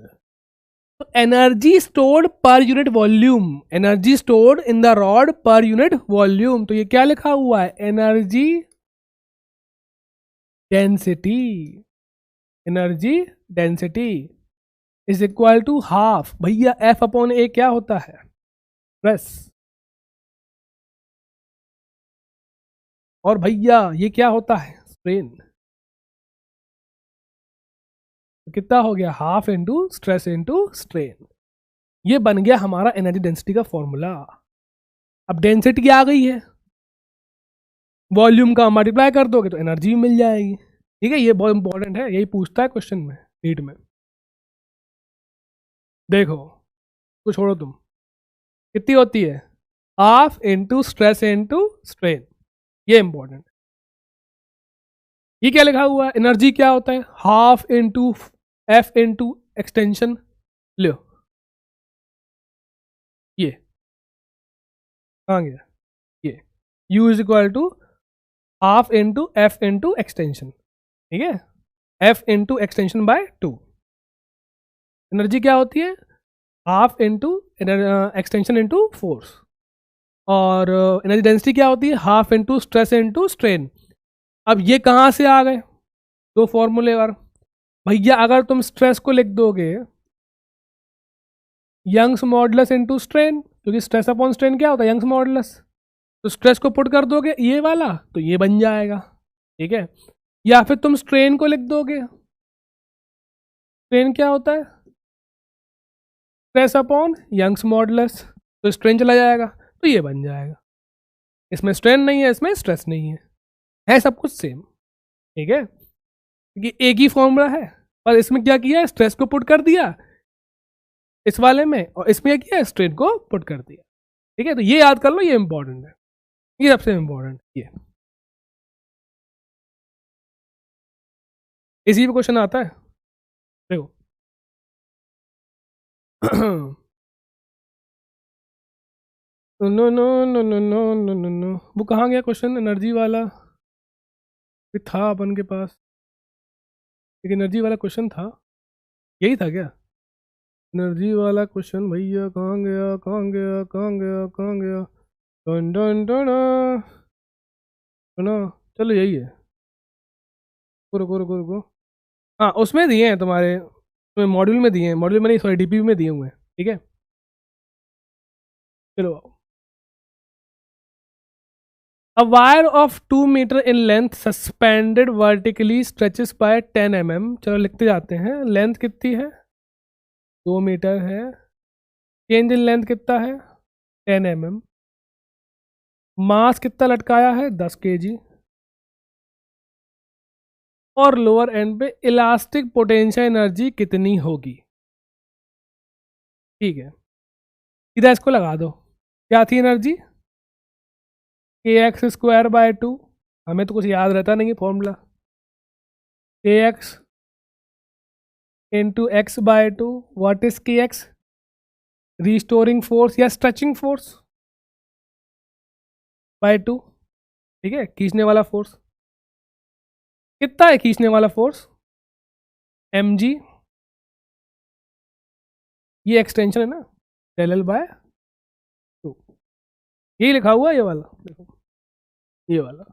[SPEAKER 1] तो energy stored per unit volume, energy stored in the rod per unit volume. तो ये क्या लिखा हुआ है, energy density, energy density is equal to half, भैया एफ अपॉन ए क्या होता है, प्रेस, और भैया ये क्या होता है, स्ट्रेन। तो कितना हो गया, half into stress into strain. ये बन गया हमारा एनर्जी डेंसिटी का फॉर्मूला। अब डेंसिटी आ गई है, वॉल्यूम का मल्टीप्लाई कर दोगे तो एनर्जी भी मिल जाएगी। ठीक है, ये बहुत इंपॉर्टेंट है, यही पूछता है क्वेश्चन में, नीट में। देखो तो छोड़ो तुम, कितनी होती है, half into stress into strain, ये इंपॉर्टेंट। ये क्या लिखा हुआ है, एनर्जी क्या होता है, half into F into extension, लो ये कहाँ गया, ये U is equal to half into F into extension, ठीक है, F into extension by 2। Energy क्या होती है, half into extension into force, और एनर्जी डेंसिटी क्या होती है, half into stress into strain. अब ये कहाँ से आ गए, दो फॉर्मूले और भैया, अगर तुम स्ट्रेस को लिख दोगे यंग्स मॉडुलस इंटू स्ट्रेन, क्योंकि स्ट्रेस अपॉन स्ट्रेन क्या होता है, यंग्स मॉडुलस, तो स्ट्रेस को पुट कर दोगे ये वाला तो ये बन जाएगा, ठीक है। या फिर तुम स्ट्रेन को लिख दोगे, स्ट्रेन क्या होता है, स्ट्रेस अपॉन यंग्स मॉडुलस, तो स्ट्रेन चला जाएगा तो ये बन जाएगा। इसमें स्ट्रेन नहीं है, इसमें स्ट्रेस नहीं है सब कुछ सेम, ठीक है, क्योंकि एक ही फॉर्मूला है। और इसमें क्या किया, स्ट्रेस को पुट कर दिया इस वाले में, और इसमें क्या किया, स्ट्रेन को पुट कर दिया, ठीक है। तो ये याद कर लो, ये इंपॉर्टेंट है, ये सबसे इंपॉर्टेंट ये, इसी पे क्वेश्चन आता है, देखो। No no no no no no no no, वो कहाँ गया क्वेश्चन, एनर्जी वाला भी था अपन के पास, एक एनर्जी वाला क्वेश्चन था, यही था क्या, एनर्जी वाला क्वेश्चन भैया, कहाँ गया कहाँ गया कहाँ गया कहाँ गया, डन डन डन, ना चलो यही है, रुको रुको रुको, हाँ उसमें दिए हैं तुम्हारे, तुम्हें मॉड्यूल में दिए हैं, मॉड्यूल में नहीं सॉरी डीपी में दिए हुए हैं, ठीक है। चलो, A wire of 2 meter in length suspended vertically stretches by 10 mm। चलो लिखते जाते हैं, लेंथ कितनी है 2 मीटर है, चेंज इन लेंथ कितना है 10 mm, मास कितना लटकाया है 10 kg, और लोअर एंड पे इलास्टिक पोटेंशियल एनर्जी कितनी होगी। ठीक है, इधर इसको लगा दो, क्या थी एनर्जी, kx²/2, हमें तो कुछ याद रहता नहीं formula, kx into x/2, what is kx? Restoring force या स्ट्रेचिंग फोर्स बाय 2, ठीक है, खींचने वाला फोर्स कितना है? खींचने वाला फोर्स mg, ये एक्सटेंशन है ना, del L/2, यही लिखा हुआ है ये वाला, देखो ये वाला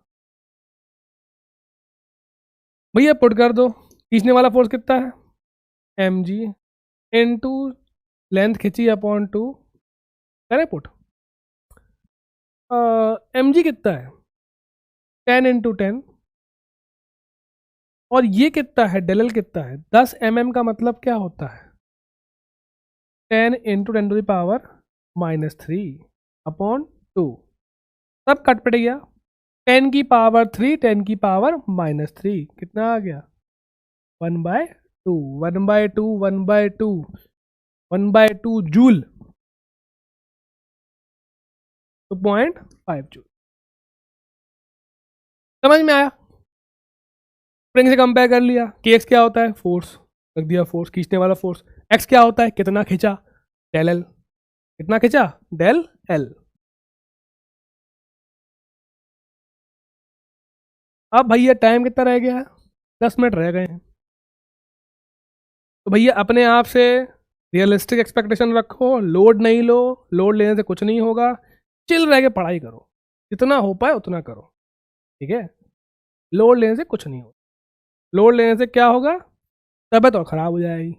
[SPEAKER 1] भैया पुट कर दो, खींचने वाला फोर्स कितना है? mg इनटू लेंथ खींची अपॉन 2, करें पुट, mg कितना है? 10 × 10, और ये कितना है? del L कितना है? 10 mm का मतलब क्या होता है? 10 × 10⁻³ अपॉन 2, सब कट पड़ गया, 10 की पावर 3, 10 की पावर -3, कितना आ गया? 1/2, 1/2, 1/2, 1/2 जूल, तो 0.5 जूल। समझ में आया? स्प्रिंग से कंपेयर कर लिया, कि एक्स क्या होता है? फोर्स, रख दिया फोर्स, खींचने वाला फोर्स। एक्स क्या होता है? कितना खींचा? del L, कितना खींचा? del L। अब भैया टाइम कितना रह गया है? 10 मिनट रह गए हैं, तो भैया अपने आप से रियलिस्टिक एक्सपेक्टेशन रखो, लोड नहीं लो, लोड लेने से कुछ नहीं होगा, चिल रह के पढ़ाई करो, जितना हो पाए उतना करो, ठीक है? लोड लेने से कुछ नहीं होगा, लोड लेने से क्या होगा? तबीयत और ख़राब हो जाएगी,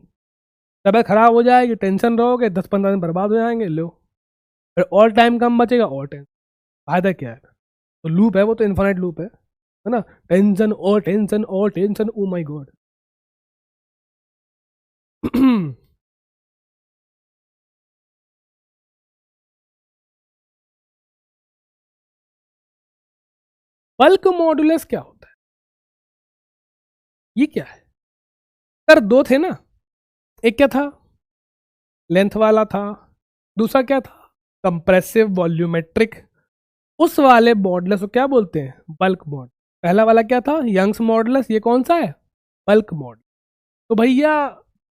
[SPEAKER 1] तबीयत ख़राब हो जाएगी, टेंशन रहोगे, 10-15 दिन बर्बाद हो जाएंगे, लो फिर और टाइम कम बचेगा, और टेंशन, फायदा क्या है? तो लूप है वो, तो इन्फाइनाइट लूप है ना, टेंशन और टेंशन और tension, O my God. Bulk modulus क्या होता है? ये क्या है सर? दो थे ना, एक क्या था? लेंथ वाला था, दूसरा क्या था? Compressive volumetric. उस वाले मॉडुलस को क्या बोलते हैं? Bulk mod. पहला वाला क्या था? Young's modulus. ये कौन सा है? Bulk mod. तो भैया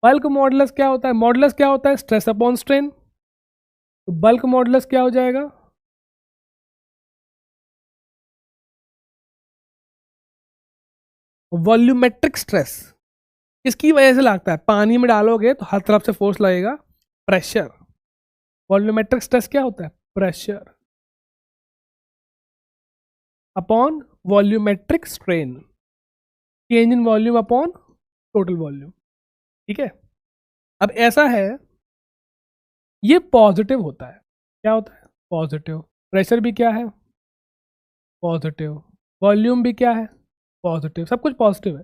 [SPEAKER 1] बल्क मॉडुलस क्या होता है? मॉडुलस क्या होता है? Stress upon strain. तो बल्क मॉडुलस क्या हो जाएगा? Volumetric stress. इसकी वजह से लगता है, पानी में डालोगे तो हर तरफ से फोर्स लगेगा, प्रेशर। वॉल्यूमेट्रिक स्ट्रेस क्या होता है? Pressure upon volumetric strain, change in volume upon total volume, ठीक है? अब ऐसा है, ये पॉजिटिव होता है। क्या होता है? पॉजिटिव। प्रेशर भी क्या है? पॉजिटिव। वॉल्यूम भी क्या है? पॉजिटिव। सब कुछ पॉजिटिव है,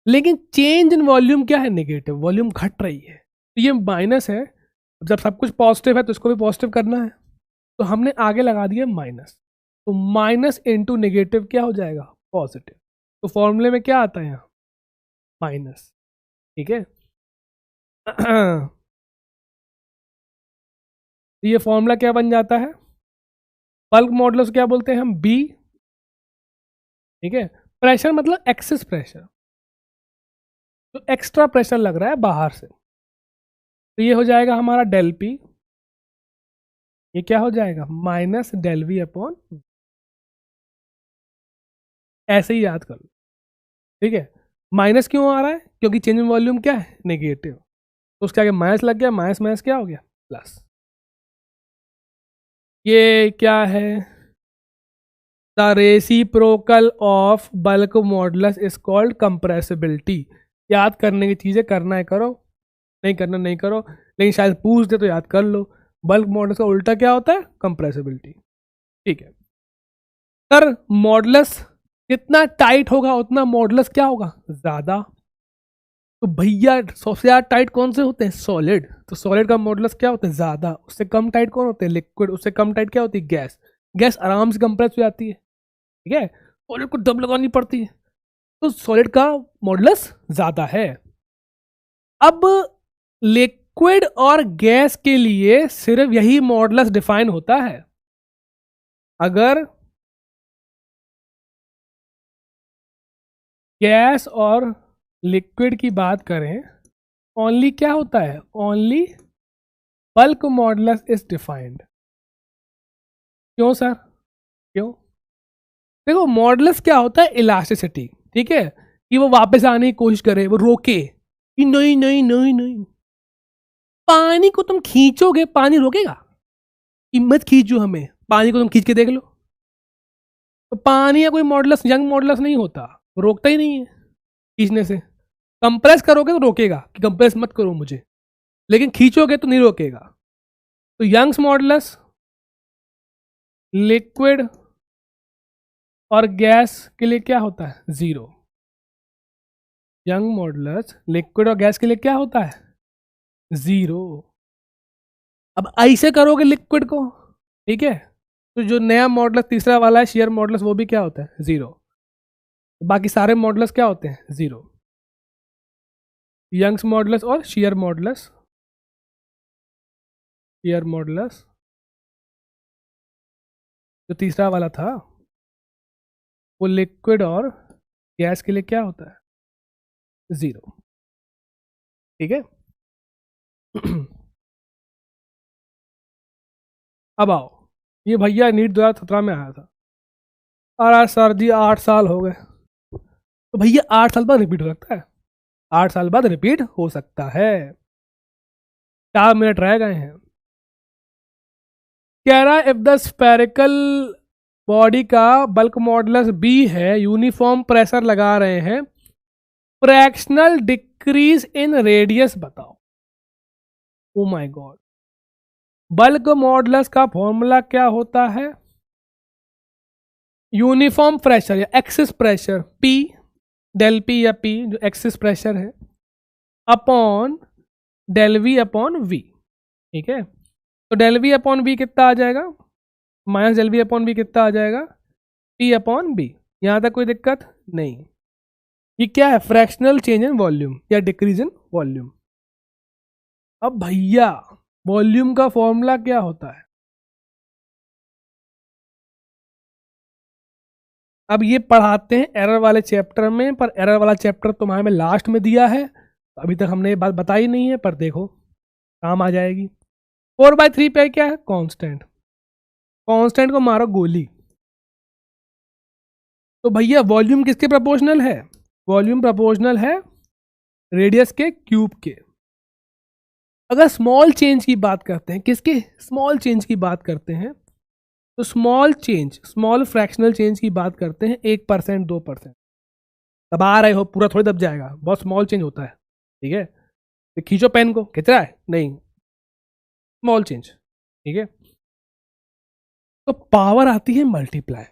[SPEAKER 1] लेकिन चेंज इन वॉल्यूम क्या है? नेगेटिव। वॉल्यूम घट रही है, तो ये माइनस है। जब सब कुछ पॉजिटिव है तो इसको भी पॉजिटिव करना है, तो हमने आगे लगा दिया माइनस, तो माइनस इंटू नेगेटिव क्या हो जाएगा? पॉजिटिव। तो फॉर्मूले में क्या आता है यहाँ? माइनस, ठीक है? तो ये फॉर्मूला क्या बन जाता है? बल्क मॉडुलस क्या बोलते हैं हम? बी, ठीक है? प्रेशर मतलब एक्सेस प्रेशर, तो एक्स्ट्रा प्रेशर लग रहा है बाहर से, तो ये हो जाएगा हमारा डेल पी। ये क्या हो जाएगा? माइनस डेल वी अपॉन, ऐसे ही याद कर लो, ठीक है? माइनस क्यों आ रहा है? क्योंकि चेंज इन वॉल्यूम क्या है? नेगेटिव, तो उसके आगे माइनस लग गया, माइनस माइनस क्या हो गया? प्लस। ये क्या है? The reciprocal of bulk modulus is called compressibility. याद करने की चीज़ें, करना है करो, नहीं करना नहीं करो, लेकिन शायद पूछ दे तो याद कर लो। बल्क मॉडुलस का उल्टा क्या होता है? कंप्रेसिबिलिटी, ठीक है? सर मॉडुलस जितना टाइट होगा उतना मॉडुलस क्या होगा? ज़्यादा। तो भैया सबसे ज़्यादा टाइट कौन से होते हैं? सॉलिड। तो सॉलिड का मॉडुलस क्या होता है? ज़्यादा। उससे कम टाइट कौन होते हैं? लिक्विड। उससे कम टाइट क्या होती है? गैस। गैस आराम से कंप्रेस हो जाती है, ठीक है? सॉलिड को दम लगानी पड़ती है, तो सॉलिड का मॉडुलस ज़्यादा है। अब लिक्विड और गैस के लिए सिर्फ यही मॉडुलस डिफाइन होता है। अगर गैस और लिक्विड की बात करें, ओनली क्या होता है, only bulk modulus is defined. क्यों सर, क्यों? देखो मॉडुलस क्या होता है, इलास्टिसिटी, ठीक है, कि वो वापस आने की कोशिश करे, वो रोके कि नहीं नहीं नहीं नहीं। पानी को तुम खींचोगे, पानी रोकेगा? हिम्मत खींचो हमें, पानी को तुम खींच के देख लो। तो पानी या कोई मॉडुलस, यंग मॉडुलस नहीं होता, रोकता ही नहीं है खींचने से। कंप्रेस करोगे तो रोकेगा कि कंप्रेस मत करो मुझे, लेकिन खींचोगे तो नहीं रोकेगा। तो यंग्स मॉडुलस लिक्विड और गैस के लिए क्या होता है, 0। यंग मॉडुलस लिक्विड और गैस के लिए क्या होता है, 0। अब ऐसे करोगे लिक्विड को, ठीक है, तो जो नया मॉडुलस तीसरा वाला है शेयर मॉडुलस, वो भी क्या होता है, 0। बाकी सारे मॉडुलस क्या होते हैं, 0। यंग्स मॉडुलस और शेयर मॉडुलस, शेयर मॉडुलस जो तीसरा वाला था वो लिक्विड और गैस के लिए क्या होता है, 0। ठीक है। अब आओ, ये भैया नीट 2017 में आया था। अरे सर जी 8 साल हो गए, तो भैया 8 साल बाद रिपीट हो सकता है, 8 साल बाद रिपीट हो सकता है। 4 मिनट रह गए हैं। कह रहा है इफ द स्फेरिकल बॉडी का बल्क मॉडुलस बी है, यूनिफॉर्म प्रेशर लगा रहे हैं, फ्रैक्शनल डिक्रीज इन रेडियस बताओ। Oh my God, bulk modulus का फॉर्मूला क्या होता है, यूनिफॉर्म प्रेशर या excess pressure, P del P या पी जो एक्सिस प्रेशर है, upon del V upon V. ठीक है, तो डेल वी अपॉन वी कितना आ जाएगा, minus del V upon V कितना आ जाएगा, पी अपॉन बी। यहां तक कोई दिक्कत नहीं। ये क्या है, फ्रैक्शनल चेंज इन वॉल्यूम या डिक्रीज इन वॉल्यूम। अब भैया वॉल्यूम का फॉर्मूला क्या होता है, अब ये पढ़ाते हैं एरर वाले चैप्टर में, पर एरर वाला चैप्टर तुम्हारे में लास्ट में दिया है, अभी तक हमने ये बात बताई नहीं है, पर देखो काम आ जाएगी। 4/3 पे क्या है, कांस्टेंट, कांस्टेंट को मारो गोली। तो भैया वॉल्यूम किसके प्रोपोर्शनल है, वॉल्यूम प्रोपोर्शनल है रेडियस के क्यूब के। अगर स्मॉल चेंज की बात करते हैं, किसके, स्मॉल चेंज की बात करते हैं, तो small change, small fractional change की बात करते हैं 1% 2%। दबा रहे हो पूरा थोड़ी दब जाएगा, बहुत स्मॉल चेंज होता है। ठीक है, तो खींचो पेन को, खींच रहा है नहीं, स्मॉल चेंज। ठीक है, तो पावर आती है मल्टीप्लाई।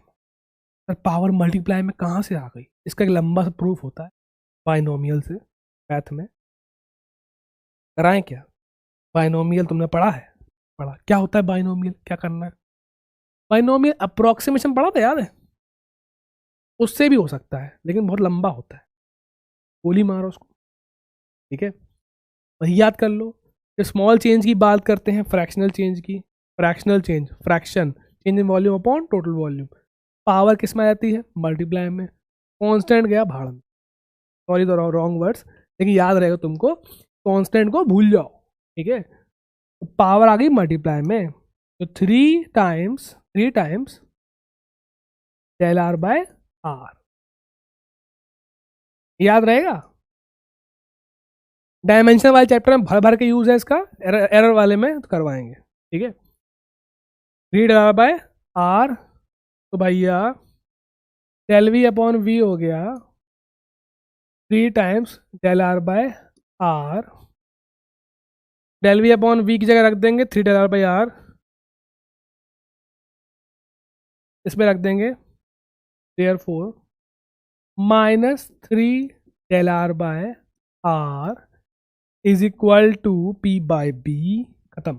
[SPEAKER 1] और पावर मल्टीप्लाई में कहाँ से आ गई, इसका एक लंबा सा प्रूफ होता है बाइनोमियल से, मैथ में कराएं क्या, बाइनोमियल तुमने पढ़ा है, पढ़ा क्या होता है बाइनोमियल, क्या करना है, बाइनोमियल अप्रोक्सीमेशन पढ़ा था याद है, उससे भी हो सकता है लेकिन बहुत लंबा होता है, गोली मारो उसको। ठीक है, वही याद कर लो। जब स्मॉल चेंज की बात करते हैं, फ्रैक्शनल चेंज की, fractional change, fraction change in volume upon total volume, power किस में आ जाती है, मल्टीप्लाई में। कांस्टेंट गया भाड़ में, सॉरी तो रॉन्ग वर्ड्स, लेकिन याद रहेगा तुमको, कांस्टेंट को भूल जाओ। ठीक है, तो पावर आ गई मल्टीप्लाई में, तो 3 times del are by R, याद रहेगा। डायमेंशन वाले चैप्टर में भर भर के यूज है इसका, एरर वाले में तो करवाएंगे। ठीक है, 3 डेल आर बाय आर, तो भैया डेल वी अपॉन वी हो गया 3 times del are by R, del V upon V की जगह रख देंगे 3 डेल आर बाय आर, इसमें रख देंगे therefore -3 del are by r is equal to p by b, खत्म।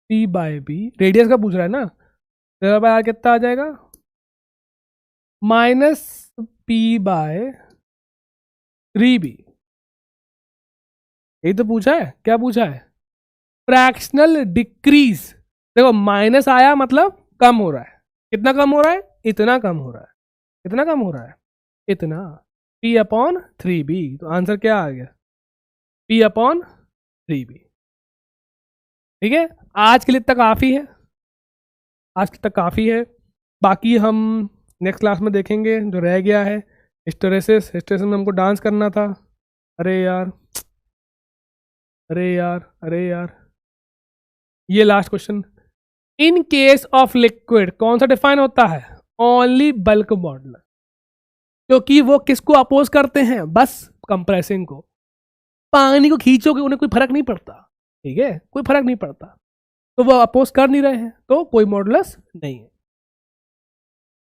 [SPEAKER 1] पी बाय बी रेडियस का पूछ रहा है ना, डेल आर बाय आर कितना आ जाएगा, -p/3b। यही तो पूछा है, क्या पूछा है, फ्रैक्शनल डिक्रीज। देखो माइनस आया मतलब कम हो रहा है। कितना कम हो रहा है? इतना कम हो रहा है। कितना कम हो रहा है? इतना। P/3B। तो आंसर क्या आ गया? P/3B। ठीक है, आज के लिए इतना काफ़ी है, आज तक काफ़ी है। बाकी हम नेक्स्ट क्लास में देखेंगे जो रह गया है। हिस्टेरेसिस, हिस्टेरेसिस में हमको डांस करना था। अरे यार, अरे यार, अरे यार, ये last question. In case of liquid कौन सा डिफाइन होता है? ओनली बल्क मॉडुलस, क्योंकि वो किसको अपोज करते हैं? बस कंप्रेसिंग को। पानी को खींचोगे उन्हें कोई फर्क नहीं पड़ता, ठीक है, कोई फर्क नहीं पड़ता, तो वो अपोज कर नहीं रहे हैं, तो कोई मॉडुलस नहीं है।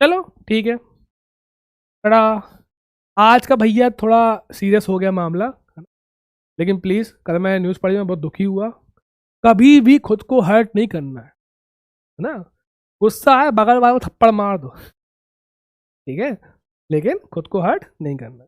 [SPEAKER 1] चलो ठीक है, थोड़ा आज का भैया थोड़ा सीरियस हो गया मामला, लेकिन प्लीज़, कल मैं न्यूज़ पढ़ी, मैं बहुत दुखी हुआ। कभी भी खुद को हर्ट नहीं करना है ना। गुस्सा है, बगल वाले को थप्पड़ मार दो, ठीक है, लेकिन खुद को हर्ट नहीं करना।